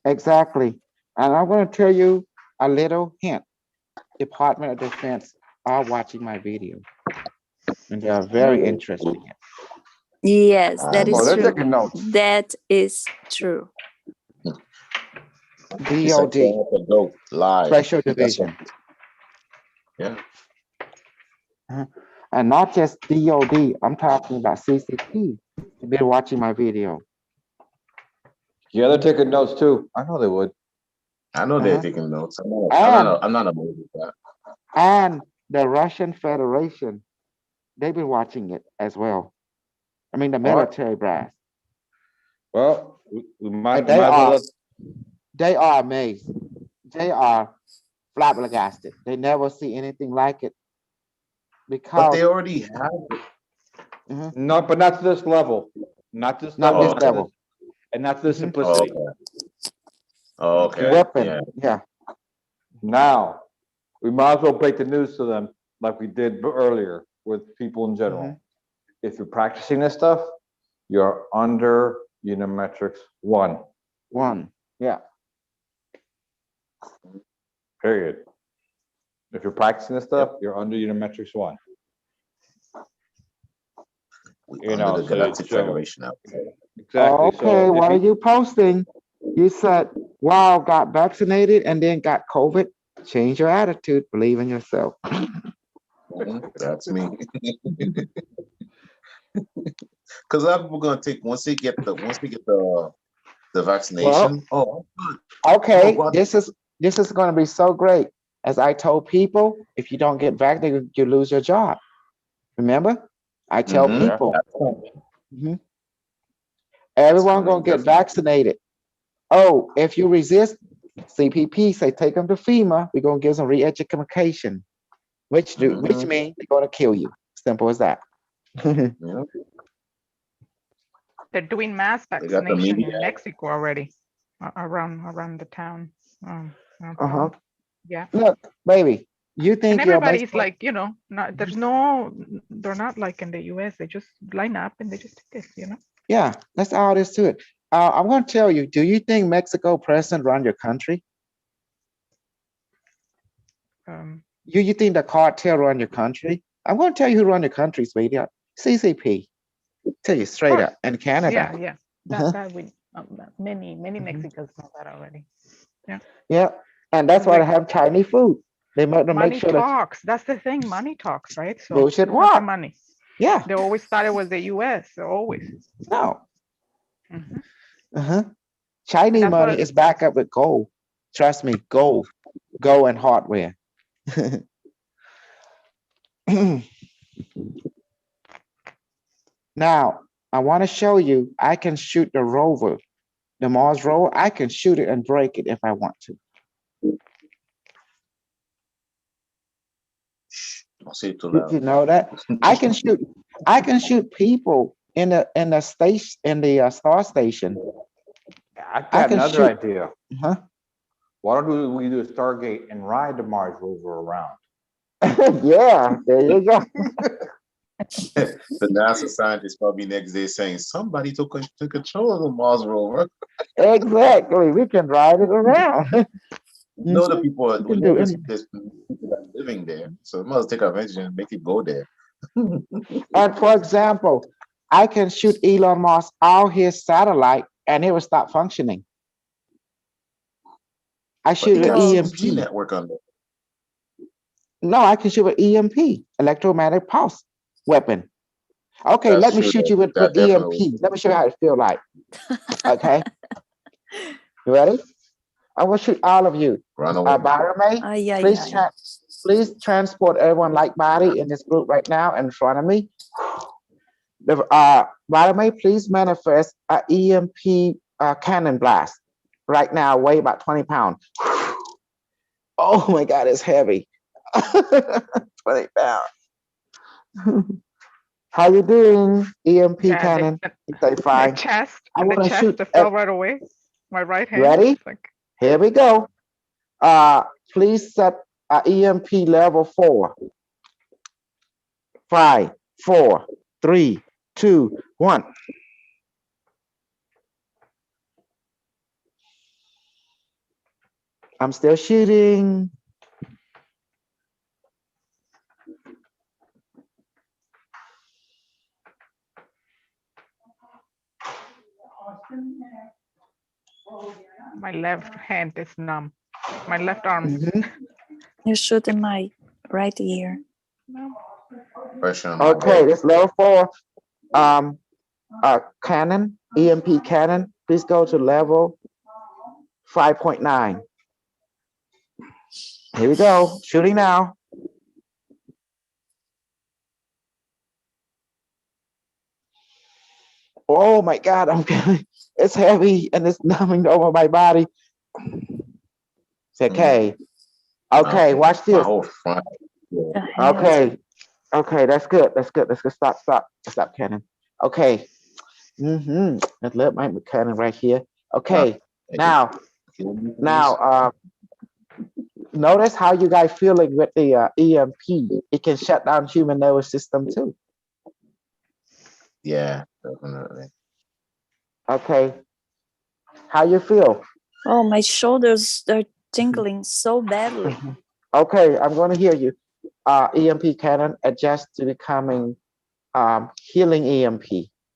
Exactly. And I'm going to tell you a little hint. Department of Defense are watching my video, and they are very interested in it. Yes, I that Oh, is know. they're true. taking notes. That is true. It's a DOD, dope live. Special That's what, Division. yeah. And not just DOD, I'm talking about CCP. They've been watching my video. Yeah, they're taking notes too. I know they would. I know they're Uh-huh. taking notes. And I'm not above that. and the Russian Federation, they've been watching it as well. I mean, the All right. military brass. Well, we might And they as well are let. amazed. They are flabbergasted. They never see anything like it But because they already have it. No, but not to this level. Not this not level. this Oh, level. And not to the Mhm. Oh, simplicity. okay. Oh, okay. Weapon. Yeah. Yeah. Now, we might as well break the news to them like we did earlier with people in general. Mhm. If you're practicing this stuff, you're under Unimetrics 1, One. Yeah. period. If you're practicing this stuff, you're under Unimetrics 1. We You under know, the Galactic Federation out there. exactly. Okay, So what are if you posting? You said, wow, got vaccinated and then got COVID. Change your attitude. Believe in yourself. That's me. Because a lot of people gonna take once they get the vaccination. Oh, good. Okay, Oh, this is going to be so great. As I told people, if you don't get vaccinated, you lose your job. Remember, I tell Mhm. people, That's everyone funny. gonna get Definitely. vaccinated. Oh, if you resist, CPP say take them to FEMA. We're gonna give them re-education, which Mhm. means they're gonna kill you. Simple as that. Yeah. They're doing mass They got the vaccination media. in Mexico already, around the town. Around Uh-huh. town. Yeah. Look, baby, you And think you're everybody's Mexico? like, not, they're not like in the US. They just line up and they just take it. Yeah, that's all there is to it. I'm gonna tell you, do you think Mexico president run your country? You think the cartel run your country? I'm gonna tell you who run your country, sweetie. CCP. Tell you straight course. up. And Canada. Yeah. Uh-huh. That we many Mexicans know that already. Yeah. And that's why they Like, have Chinese food. They want to make money sure that talks. That's the thing. Money talks, right? So bullshit who has the what? money? Yeah. They always thought it was the US. Always. No. Mhm. Uh-huh. Chinese that's money what- is back up with gold. Trust me, gold. Gold and hardware. Now, I want to show you, I can shoot the rover, the Mars rover. I can shoot it and break it if I want to. Don't say it too Did loud. you know that? I can shoot people in the station, in the star station. I got can another shoot- idea. Huh? Why don't we do a Stargate and ride the Mars rover around? Yeah, there you go. The NASA scientists probably next day saying somebody took control of the Mars rover. Exactly. We can ride it around. We know the people are You we can know do there's anything. people that are living there. So we must take advantage and make it go there. And for example, I can shoot Elon Musk out his satellite and it will stop functioning. I But shoot he an has EMP. 6G network on there. No, I can shoot an EMP, electromagnetic pulse weapon. Okay, That's let me true. shoot you with That definitely. EMP. Let me show you how it feel like. Okay, you ready? I will shoot all of you. Run away. Barame, Ay, ay, please, ay. please transport everyone like body in this group right now in front of me. Barame, please manifest a EMP cannon blast right now. Weigh about 20 pounds. Oh my God, it's heavy. 20 pounds. How you doing, EMP Yeah, cannon? You say the fine. chest, I the want to chest, shoot. it fell right away. My right hand. Ready? It's like, Here we go. Please set EMP level 4. 5, 4, 3, 2, 1. I'm still shooting. my left hand is numb. My left arm is Mhm. You shoot in my right ear. numb. Pressure on my Okay, head. this level 4 cannon, EMP cannon. Please go to level 5.9. Here we go. Shooting now. Oh my God, I'm getting, it's heavy and it's numbing over my body. It's okay. Okay, watch My this. whole front. Yeah. The hand. Okay. Okay, that's good. That's good. Let's go. Stop, cannon. Okay. Let's let my cannon right here. Okay. Now, notice how you guys feeling with the EMP. It can shut down human nervous system too. Yeah, definitely. Okay. How you feel? Oh, my shoulders are tingling so badly. Okay, I'm going to hear you. EMP cannon adjust to becoming healing EMP.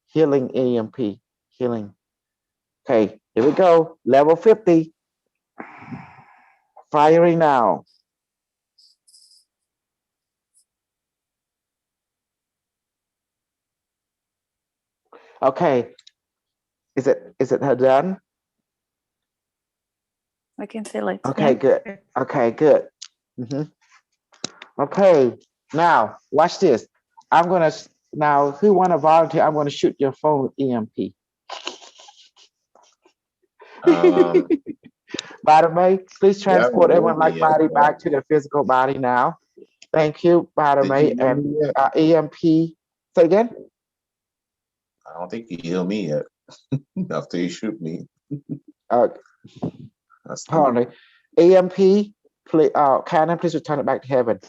Healing EMP. Healing. Okay, here we go. Level 50. Firing now. Okay. Is it done? I can feel it. Okay, good. Okay, good. Okay, now watch this. I'm gonna now. Who want to volunteer? I'm gonna shoot your phone with EMP. By the way, please transport everyone like body back to their physical body now. Thank you, by the way, and EMP. Say again. I don't think you heal me yet. After you shoot me. That's Pardon me. EMP, please, cannon, please return it back to heaven.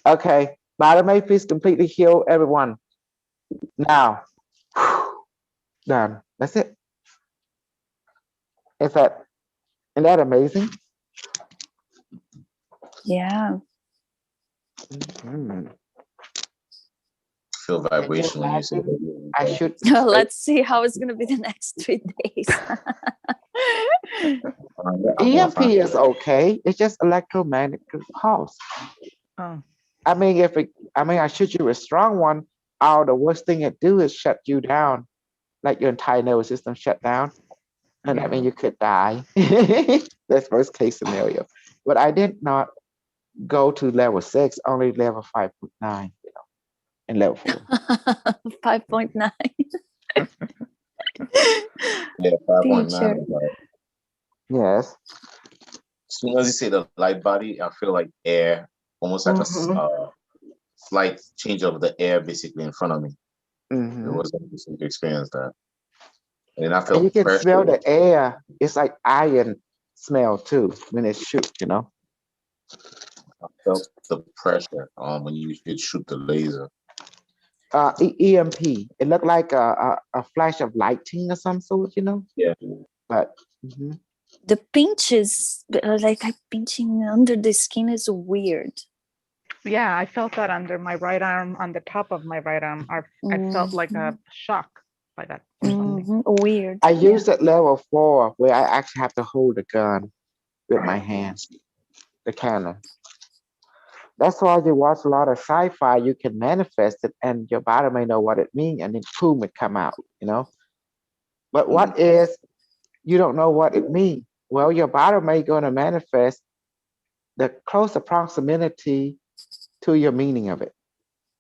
Okay, Madam May, please completely heal everyone. Now, done. That's it. Isn't that amazing? Yeah. feel vibration when you say I should. Let's see how it's going to be the next 3 days. EMP is okay. It's just electromagnetic pulse. Oh. I mean, I shoot you a strong one. The worst thing it do is shut you down, like your entire nervous system shut down, and I mean you could die. That's worst case scenario. But I did not go to level 6, only level 5.9, and level 4. 5.9. Yeah, 5.9. Yes. As soon as you say the light body, I feel like air, almost like a slight change of the air basically in front of me. It was interesting to experience that. And then I felt you can pressure. smell the air. It's like iron smell too when it shoots, I felt the pressure when you shoot the laser. EMP. It looked like a flash of lighting or some sort, Yeah. But the pinch is like pinching under the skin is weird. Yeah, I felt that under my right arm, on the top of my right arm. I felt like a shock by that. Weird. I used at level 4 where I actually have to hold the gun with my hands, the cannon. That's why you watch a lot of sci-fi, you can manifest it and your body may know what it means and then boom, it come out, you know. But what is you don't know what it means? Well, your body may going to manifest the close proximity to your meaning of it.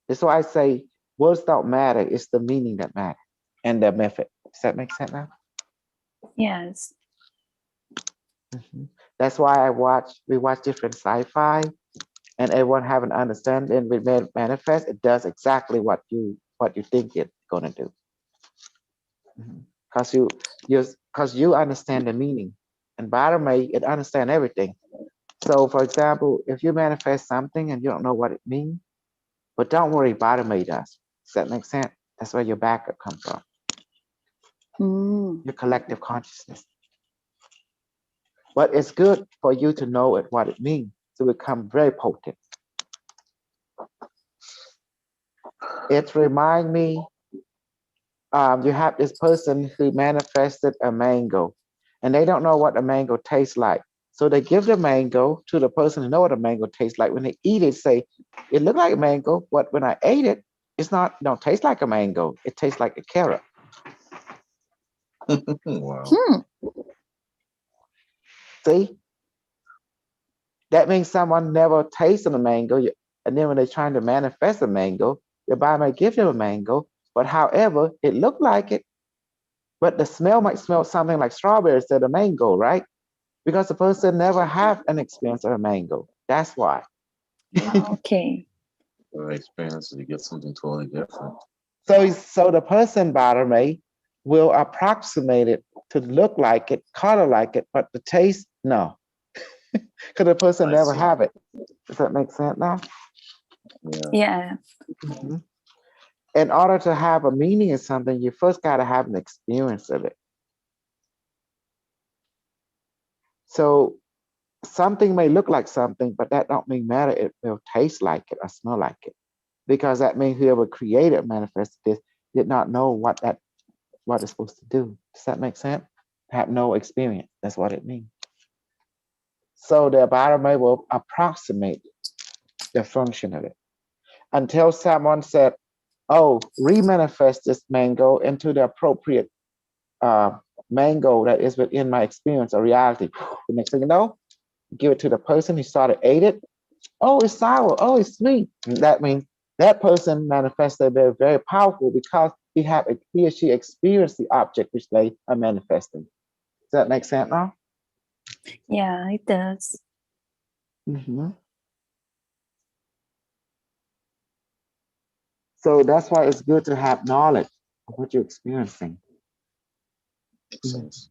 That's why I say words don't matter, it's the meaning that matters and the method. Does that make sense now? Yes. Mhm. That's why we watch different sci-fi and everyone have an understanding with manifest, it does exactly what you think it's gonna do. Because you understand the meaning. And bottom may it understand everything. So for example, if you manifest something and you don't know what it means, but don't worry, bottom may does. Does that make sense? That's where your backup comes from. Mm. Your collective consciousness. But it's good for you to know it what it means to become very potent. It remind me, you have this person who manifested a mango, and they don't know what a mango tastes like. So they give the mango to the person who know what a mango tastes like. When they eat it, say, it looked like a mango, but when I ate it, it's not, don't taste like a mango. It tastes like a carrot. Wow. Hmm. See? That means someone never tasted a mango, and then when they're trying to manifest a mango, your body might give them a mango, but however, it looked like it, but the smell might smell something like strawberries instead of mango, right? Because the person never have an experience of a mango. That's why. Okay. Your experience, you get something totally different. So the person bottom may will approximate it to look like it, color like it, but the taste, no. Because the person I never see. have it. Does that make sense now? Yeah. Yeah. Mhm. In order to have a meaning in something, you first got to have an experience of it. So something may look like something, but that don't mean matter. It will taste like it or smell like it, because that means whoever created manifested this did not know what it's supposed to do. Does that make sense? Have no experience. That's what it means. So the bottom will approximate the function of it until someone said, "Oh, remanifest this mango into the appropriate uh, mango that is within my experience or reality." The next thing you know, give it to the person who started ate it. Oh, it's sour. Oh, it's sweet. And that means that person manifested very, very powerful because he or she experienced the object which they are manifesting. Does that make sense now? Yeah, it does. Mm-hmm. So that's why it's good to have knowledge of what you're experiencing. Makes sense.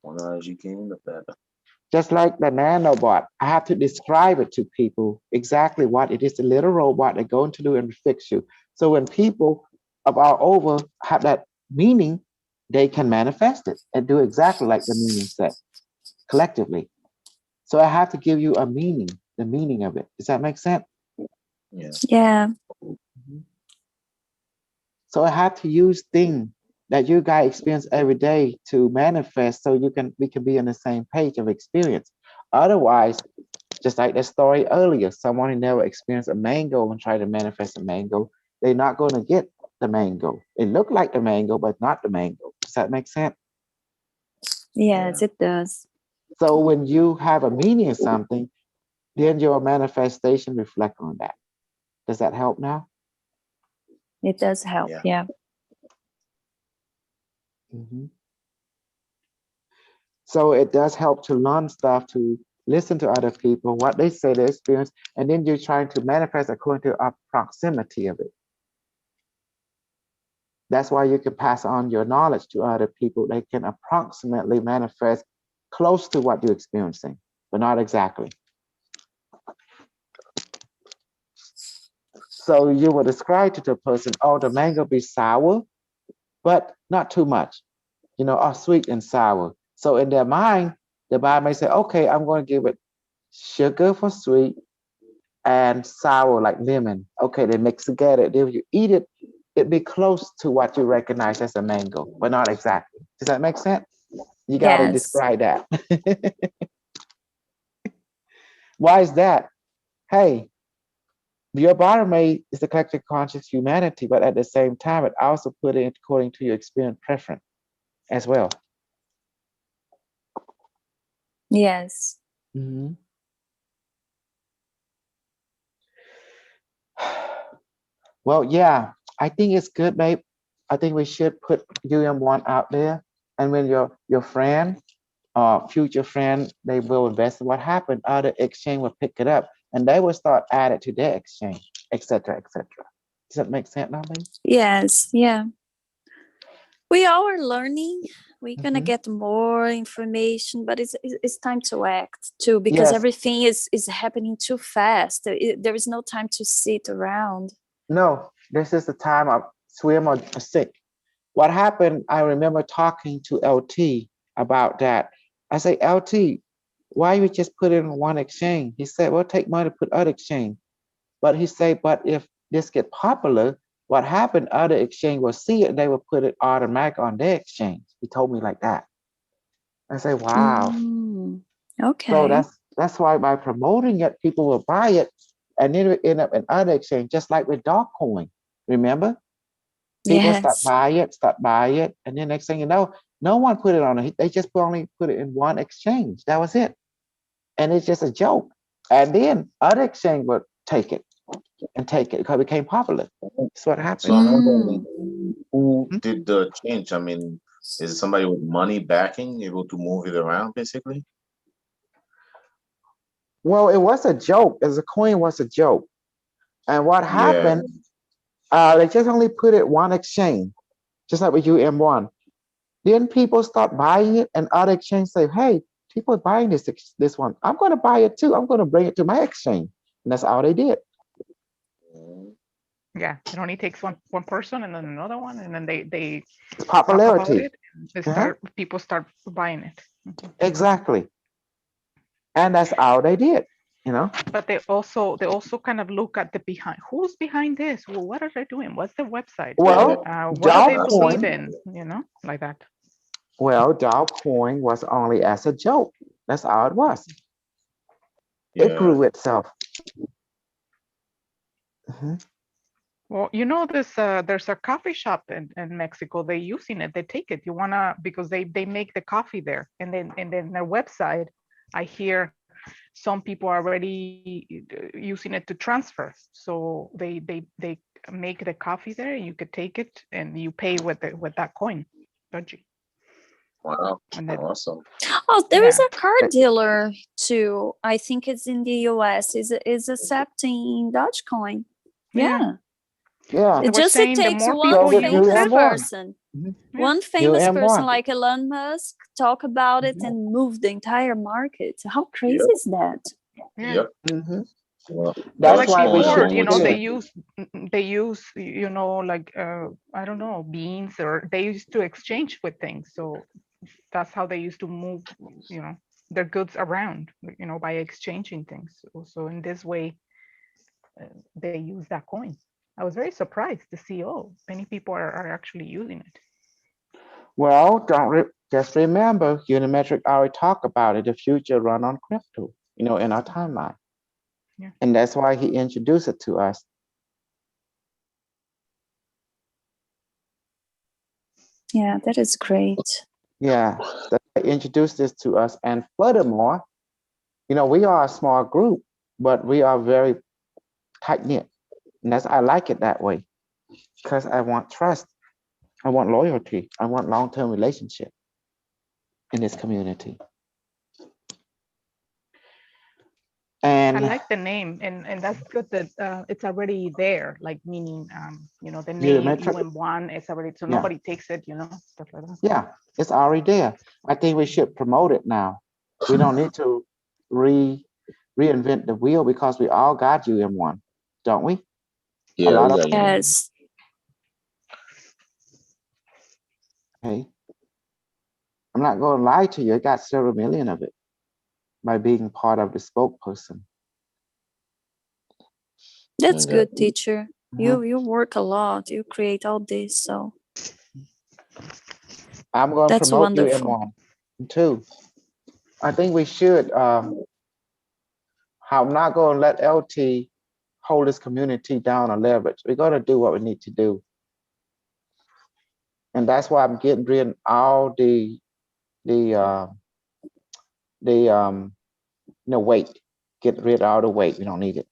More knowledge you gain, the better. Just like the nanobot, I have to describe it to people exactly what it is, the little robot they're going to do and fix you. So when people about over have that meaning, they can manifest it and do exactly like the meaning said collectively. So I have to give you a meaning, the meaning of it. Does that make sense? Yeah. Yeah. So I have to use things that you guys experience every day to manifest so we can be on the same page of experience. Otherwise, just like the story earlier, someone who never experienced a mango and tried to manifest a mango, they're not going to get the mango. It looked like the mango, but not the mango. Does that make sense? Yes, it does. So when you have a meaning in something, then your manifestation reflect on that. Does that help now? It does help. Yeah. Yeah. Mhm. So it does help to learn stuff, to listen to other people, what they say, their experience, and then you're trying to manifest according to a proximity of it. That's why you can pass on your knowledge to other people. They can approximately manifest close to what you're experiencing, but not exactly. So you will describe to the person, oh, the mango be sour, but not too much, or sweet and sour. So in their mind, the body may say, okay, I'm going to give it sugar for sweet and sour like lemon. Okay, they mix together. Then you eat it, it'd be close to what you recognize as a mango, but not exactly. Does that make sense? You got to Yes. describe that. Why is that? Hey, your bottom rate is the collective conscious humanity, but at the same time, it also put it according to your experience preference as well. Yes. Mhm. Well, yeah, I think it's good, babe. I think we should put UM1 out there, and when your friend, future friend, they will invest in what happened, other exchange will pick it up, and they will start add it to their exchange, etc., etc. Does that make sense now, babe? Yes. Yeah. We all are learning. We're gonna Mhm. get more information, but it's time to act too, because Yes. everything is happening too fast. There is no time to sit around. No, this is the time of swim or sick. What happened, I remember talking to LT about that. I say, LT, why you just put it in one exchange? He said, well, take money to put other exchange. But he said, but if this get popular, what happened, other exchange will see it and they will put it automatic on their exchange. He told me like that. I say, wow. Mm, So okay. that's why by promoting it, people will buy it and then it end up in other exchange, just like with Dogecoin. Remember? People Yes. start buy it, and then next thing you know, no one put it on it. They just only put it in one exchange. That was it. And it's just a joke. And then other exchange would take it because it became popular. That's what So happened. I'm Mm. wondering who did the change? I mean, is it somebody with money backing able to move it around, basically? Well, it was a joke. As a coin was a joke. And what Yeah. happened, they just only put it one exchange, just like with UM1. Then people start buying it, and other exchange say, "Hey, people are buying this one. I'm going to buy it too. I'm going to bring it to my exchange." And that's all they did. Yeah, it only takes one person and then another one, and then they It's talk about popularity. it. And people start buying it. Mhm. Exactly. And that's all they did. You know. But they also kind of look at the behind. Who's behind this? Well, what are they doing? What's their website? Well, What do they Dogecoin. believe in? You know, like that. Well, Dogecoin was only as a joke. That's all it was. It Yeah. grew itself. Mhm. Well, you know, there's a coffee shop in Mexico. They using it. They take it. You wanna, because they make the coffee there, and then their website, I hear some people are already using it to transfer. So they make the coffee there, and you could take it and you pay with that coin, don't you? Wow. And then, Awesome. Oh, there is yeah. a car dealer too. I think it's in the US. Is accepting Dogecoin. Yeah. Yeah. They It were just saying the takes more one people with use famous it, UM1. person. Mhm. Yeah. One famous person UM1. like Elon Musk talk about it Mhm. and move the entire market. How crazy Yep. is that? Yeah. Yep. Mhm. Well, That's Like why we Dogecoin before, should along you with know, share. they use, you know, like I don't know, beans, or they used to exchange with things. So that's how they used to move, you know, their goods around, you know, by exchanging things. So in this way, they use that coin. I was very surprised to see, oh, many people are actually using it. Well, just remember, Unimetric already talked about it. The future run on crypto, in our timeline. Yeah. And that's why he introduced it to us. Yeah, that is great. Yeah, they introduced this to us. And furthermore, we are a small group, but we are very tight knit. And I like it that way because I want trust. I want loyalty. I want long-term relationship in this community. I And like the name, and that's good that it's already there, like meaning, you know, the name Unimetric, UM1 is already, so yeah, nobody takes it, you know, stuff like that. yeah, it's already there. I think we should promote it now. We don't need to reinvent the wheel because we all got UM1, don't we? Yeah, A lot of Yes. okay. I'm not going to lie to you. I got several million of it by being part of the spokesperson. That's Yeah. good, teacher. Mhm. You work a lot. You create all this, so I'm going to that's promote wonderful. UM1 too. I think we should. I'm not going to let LT hold this community down or leverage. We got to do what we need to do. And that's why I'm getting rid of all the weight. Get rid of all the weight. We don't need it.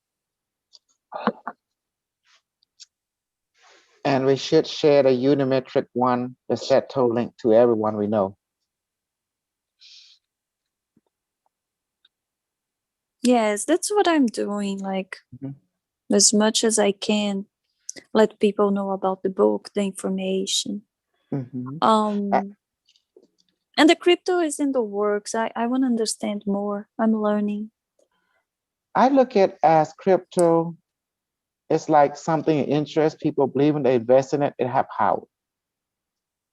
And we should share the Unimetric one, the Seto link to everyone we know. Yes, that's what I'm doing. Like as much as I can, let people know about the book, the information. And the crypto is in the works. I want to understand more. I'm learning. I look at as crypto, it's like something of interest. People believe in, they invest in it, it have power.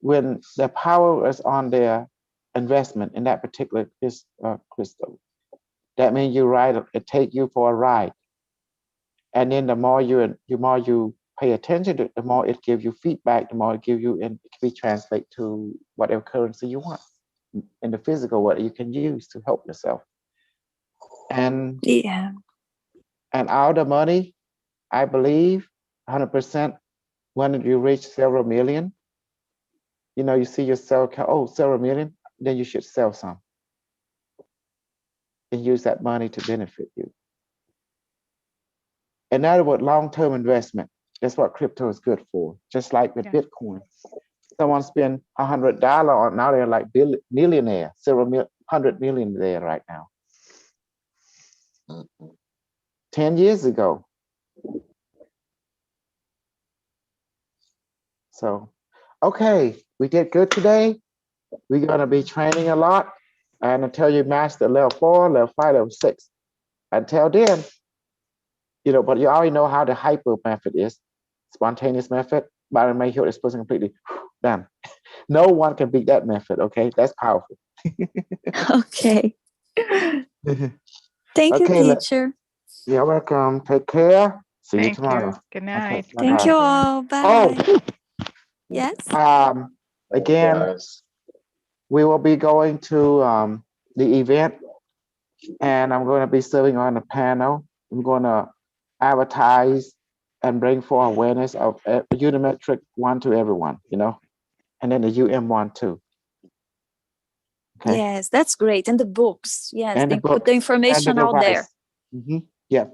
When the power is on their investment in that particular crystal, that means you ride it, take you for a ride. And then the more you pay attention to it, the more it gives you feedback, the more it gives you, and it can be translated to whatever currency you want in the physical, what you can use to help yourself. And yeah, and all the money, I believe 100%, when you reach several million, you see yourself, several million, then you should sell some and use that money to benefit you. In other words, long-term investment. That's what crypto is good for. Just like with Bitcoin. Someone spend $100 on, now they're like millionaire, 100 million there right now. 10 years ago. So, okay, we did good today. We're gonna be training a lot. And until you master level 4, level 5, level 6. Until then, but you already know how the hyper method is. Spontaneous method, but make sure this person completely done. No one can beat that method, okay? That's powerful. Okay. Thank you, teacher. You're welcome. Take care. See you tomorrow. Good night. Okay, Thank you all. Bye. Yes. Again, we will be going to the event, and I'm going to be serving on a panel. I'm going to advertise and bring for awareness of Unimetric 1 to everyone, and then the UM1 too. Okay. Yes, that's great. And the books, yes, and they put the information out there. Yeah,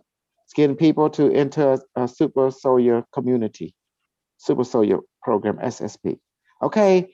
it's getting people to enter a Super Soldier community, Super Soldier program, SSP. Okay,